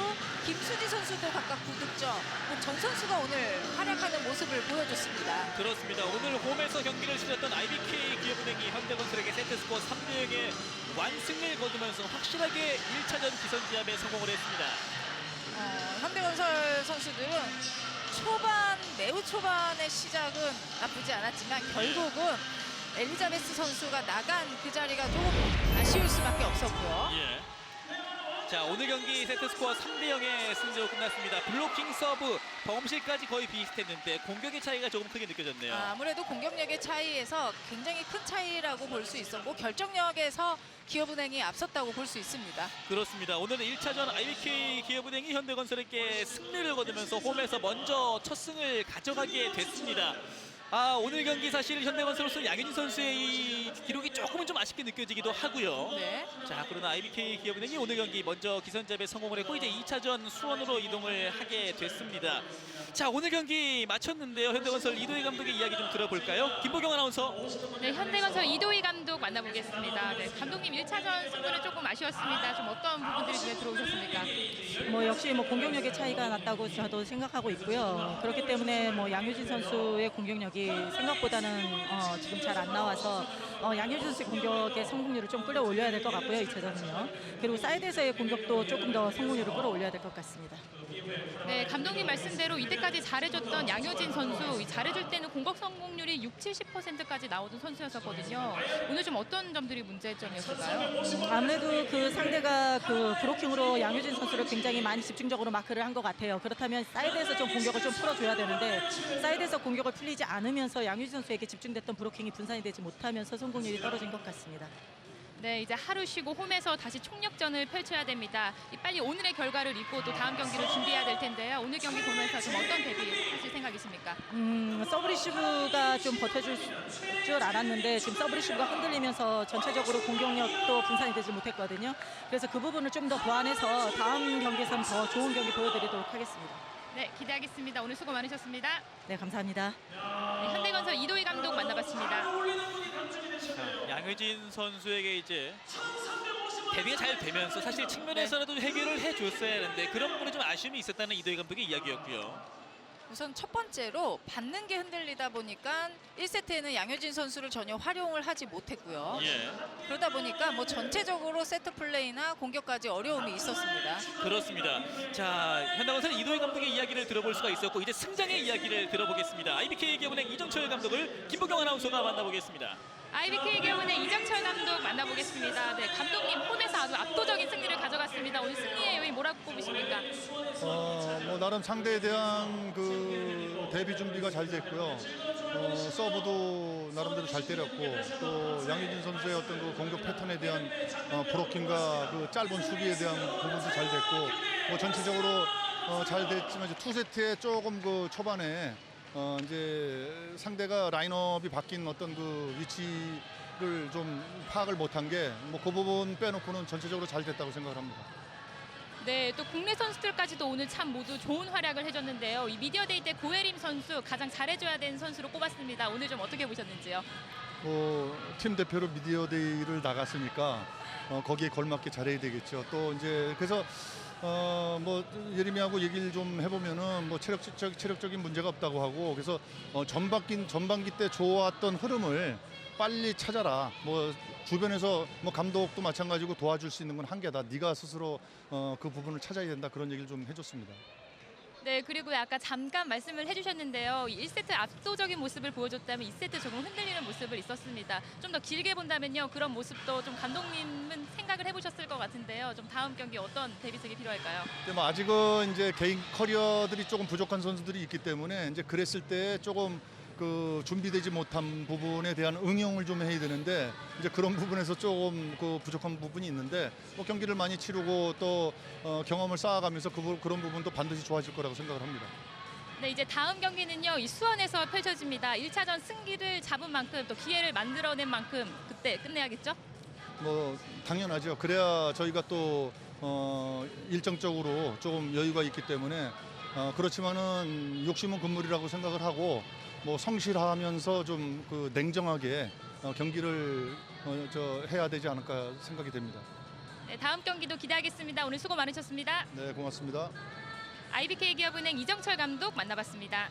김수지 선수도 각각 9득점. 전 선수가 오늘 활약하는 모습을 보여줬습니다. 그렇습니다. 오늘 홈에서 경기를 치렀던 IBK 기업은행이 현대건설에게 세트스코어 3대 0의 완승을 거두면서 확실하게 1차전 기선제압에 성공을 했습니다. 현대건설 선수들은 매우 초반의 시작은 나쁘지 않았지만 결국은 엘리자베스 선수가 나간 그 자리가 좀 아쉬울 수밖에 없었고요. 예. 자, 오늘 경기 세트스코어 3대 0의 승리로 끝났습니다. 블로킹, 서브, 범실까지 거의 비슷했는데 공격의 차이가 조금 크게 느껴졌네요. 아무래도 공격력의 차이에서 굉장히 큰 차이라고 볼 수 있었고 결정력에서 기업은행이 앞섰다고 볼 수 있습니다. 그렇습니다. 오늘은 1차전 IBK 기업은행이 현대건설에게 승리를 거두면서 홈에서 먼저 첫 승을 가져가게 됐습니다. 오늘 경기 사실 현대건설로서 양현진 선수의 이 기록이 조금은 좀 아쉽게 느껴지기도 하고요. 네. 자, 그러나 IBK 기업은행이 오늘 경기 먼저 기선제압에 성공을 했고 이제 2차전 수원으로 이동을 하게 됐습니다. 자, 오늘 경기 마쳤는데요. 현대건설 이도희 감독의 이야기 좀 들어볼까요? 김보경 아나운서. 네, 현대건설 이도희 감독 만나보겠습니다. 네, 감독님 1차전 승부는 조금 아쉬웠습니다. 좀 어떤 부분들이 눈에 들어오셨습니까? 역시 공격력의 차이가 났다고 저도 생각하고 있고요. 그렇기 때문에 양효진 선수의 공격력이 공격이 생각보다는 지금 잘 안 나와서 양효진 선수의 공격의 성공률을 좀 끌어올려야 될 것 같고요. 2차전은요. 그리고 사이드에서의 공격도 조금 더 성공률을 끌어올려야 될 것 같습니다. 네, 감독님 말씀대로 이때까지 잘해줬던 양효진 선수, 이 잘해줄 때는 공격 성공률이 60-70%까지 나오던 선수였었거든요. 오늘 좀 어떤 점들이 문제점이었을까요? 아무래도 그 상대가 그 브로킹으로 양효진 선수를 굉장히 많이 집중적으로 마크를 한 것 같아요. 그렇다면 사이드에서 좀 공격을 좀 풀어줘야 되는데 사이드에서 공격을 풀리지 않으면서 양효진 선수에게 집중됐던 브로킹이 분산이 되지 못하면서 성공률이 떨어진 것 같습니다. 네, 이제 하루 쉬고 홈에서 다시 총력전을 펼쳐야 됩니다. 빨리 오늘의 결과를 잊고 또 다음 경기를 준비해야 될 텐데요. 오늘 경기 보면서 좀 어떤 대비하실 생각이십니까? 서브리시브가 좀 버텨줄 줄 알았는데 지금 서브리시브가 흔들리면서 전체적으로 공격력도 분산이 되지 못했거든요. 그래서 그 부분을 좀 더 보완해서 다음 경기에서는 더 좋은 경기 보여드리도록 하겠습니다. 네, 기대하겠습니다. 오늘 수고 많으셨습니다. 네, 감사합니다. 네, 현대건설 이도희 감독 만나봤습니다. 자, 양효진 선수에게 이제 대비가 잘 되면서 사실 측면에서라도 해결을 해줬어야 하는데 그런 부분에 좀 아쉬움이 있었다는 이도희 감독의 이야기였고요. 우선 첫 번째로 받는 게 흔들리다 보니까 1세트에는 양효진 선수를 전혀 활용을 하지 못했고요. 예. 그러다 보니까 뭐 전체적으로 세트 플레이나 공격까지 어려움이 있었습니다. 그렇습니다. 자, 현대건설 이도희 감독의 이야기를 들어볼 수가 있었고 이제 승장의 이야기를 들어보겠습니다. IBK 기업은행 이정철 감독을 김보경 아나운서가 만나보겠습니다. IBK 기업은행 이정철 감독 만나보겠습니다. 네, 감독님 홈에서 아주 압도적인 승리를 가져갔습니다. 오늘 승리의 요인 뭐라고 꼽으십니까? 뭐 나름 상대에 대한 그 대비 준비가 잘 됐고요. 서브도 나름대로 잘 때렸고 또 양효진 선수의 어떤 그 공격 패턴에 대한 브로킹과 그 짧은 수비에 대한 부분도 잘 됐고 뭐 전체적으로 잘 됐지만 이제 2세트에 조금 그 초반에 이제 상대가 라인업이 바뀐 어떤 그 위치를 좀 파악을 못한 게 뭐 그 부분 빼놓고는 전체적으로 잘 됐다고 생각을 합니다. 네, 또 국내 선수들까지도 오늘 참 모두 좋은 활약을 해줬는데요. 이 미디어데이 때 고혜림 선수 가장 잘해줘야 되는 선수로 꼽았습니다. 오늘 좀 어떻게 보셨는지요? 팀 대표로 미디어데이를 나갔으니까 거기에 걸맞게 잘해야 되겠죠. 또 이제 그래서 뭐 예림이하고 얘기를 좀 해보면은 뭐 체력적인 문제가 없다고 하고 그래서 전반기 때 좋았던 흐름을 빨리 찾아라. 뭐 주변에서 뭐 감독도 마찬가지고 도와줄 수 있는 건 한계다. 네가 스스로 그 부분을 찾아야 된다. 그런 얘기를 좀 해줬습니다. 네, 그리고 아까 잠깐 말씀을 해주셨는데요. 1세트 압도적인 모습을 보여줬다면 2세트 조금 흔들리는 모습을 있었습니다. 좀 더 길게 본다면요. 그런 모습도 좀 감독님은 생각을 해보셨을 것 같은데요. 좀 다음 경기 어떤 대비책이 필요할까요? 근데 뭐 아직은 이제 개인 커리어들이 조금 부족한 선수들이 있기 때문에 이제 그랬을 때 조금 그 준비되지 못한 부분에 대한 응용을 좀 해야 되는데 이제 그런 부분에서 조금 그 부족한 부분이 있는데 뭐 경기를 많이 치르고 또 경험을 쌓아가면서 그런 부분도 반드시 좋아질 거라고 생각을 합니다. 네, 이제 다음 경기는요. 이 수원에서 펼쳐집니다. 1차전 승기를 잡은 만큼 또 기회를 만들어낸 만큼 그때 끝내야겠죠? 뭐 당연하죠. 그래야 저희가 또 일정적으로 조금 여유가 있기 때문에 그렇지만은 욕심은 금물이라고 생각을 하고 뭐 성실하면서 좀 그 냉정하게 경기를 해야 되지 않을까 생각이 됩니다. 네, 다음 경기도 기대하겠습니다. 오늘 수고 많으셨습니다. 네, 고맙습니다. IBK 기업은행 이정철 감독 만나봤습니다.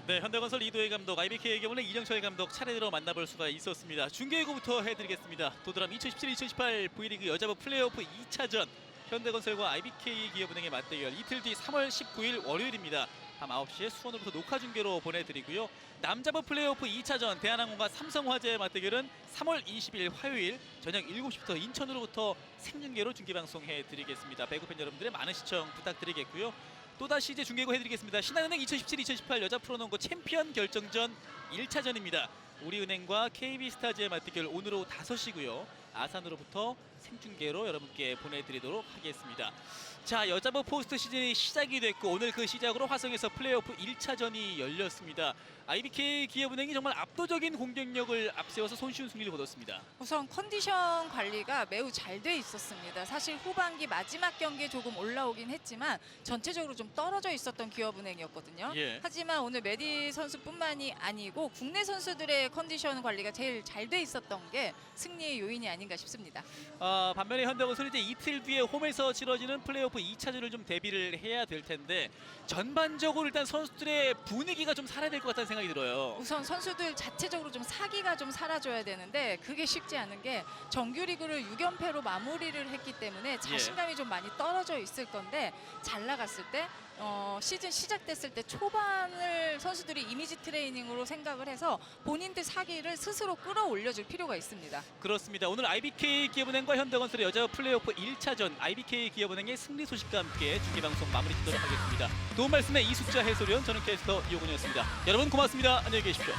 네, 현대건설 이도희 감독, IBK 기업은행 이정철 감독 차례대로 만나볼 수가 있었습니다. 중계예고부터 해드리겠습니다. 도드람 2017-2018 V리그 여자부 플레이오프 2차전 현대건설과 IBK 기업은행의 맞대결 이틀 뒤 3월 19일 월요일입니다. 밤 9시에 수원으로부터 녹화 중계로 보내드리고요. 남자부 플레이오프 2차전 대한항공과 삼성화재의 맞대결은 3월 20일 화요일 저녁 7시부터 인천으로부터 생중계로 중계방송해드리겠습니다. 배구팬 여러분들의 많은 시청 부탁드리겠고요. 또다시 이제 중계고 해드리겠습니다. 신한은행 2017-2018 여자 프로농구 챔피언 결정전 1차전입니다. 우리은행과 KB스타즈의 맞대결 오늘 오후 5시고요. 아산으로부터 생중계로 여러분께 보내드리도록 하겠습니다. 자, 여자부 포스트 시즌이 시작이 됐고 오늘 그 시작으로 화성에서 플레이오프 1차전이 열렸습니다. IBK 기업은행이 정말 압도적인 공격력을 앞세워서 손쉬운 승리를 거뒀습니다. 우선 컨디션 관리가 매우 잘 돼 있었습니다. 사실 후반기 마지막 경기에 조금 올라오긴 했지만 전체적으로 좀 떨어져 있었던 기업은행이었거든요. 예. 하지만 오늘 메디 선수뿐만이 아니고 국내 선수들의 컨디션 관리가 제일 잘 돼 있었던 게 승리의 요인이 아닌가 싶습니다. 반면에 현대건설은 이제 이틀 뒤에 홈에서 치러지는 플레이오프 2차전을 좀 대비를 해야 될 텐데 전반적으로 일단 선수들의 분위기가 좀 살아야 될 것 같다는 생각이 들어요. 우선 선수들 자체적으로 좀 사기가 좀 사라져야 되는데 그게 쉽지 않은 게 정규리그를 6연패로 마무리를 했기 때문에 자신감이 좀 많이 떨어져 있을 건데 잘 나갔을 때 시즌 시작됐을 때 초반을 선수들이 이미지 트레이닝으로 생각을 해서 본인들 사기를 스스로 끌어올려줄 필요가 있습니다. 그렇습니다. 오늘 IBK 기업은행과 현대건설의 여자 플레이오프 1차전 IBK 기업은행의 승리 소식과 함께 중계방송 마무리 짓도록 하겠습니다. 도움 말씀에 이숙자 해설위원, 저는 캐스터 이호근이었습니다. 여러분 고맙습니다. 안녕히 계십시오.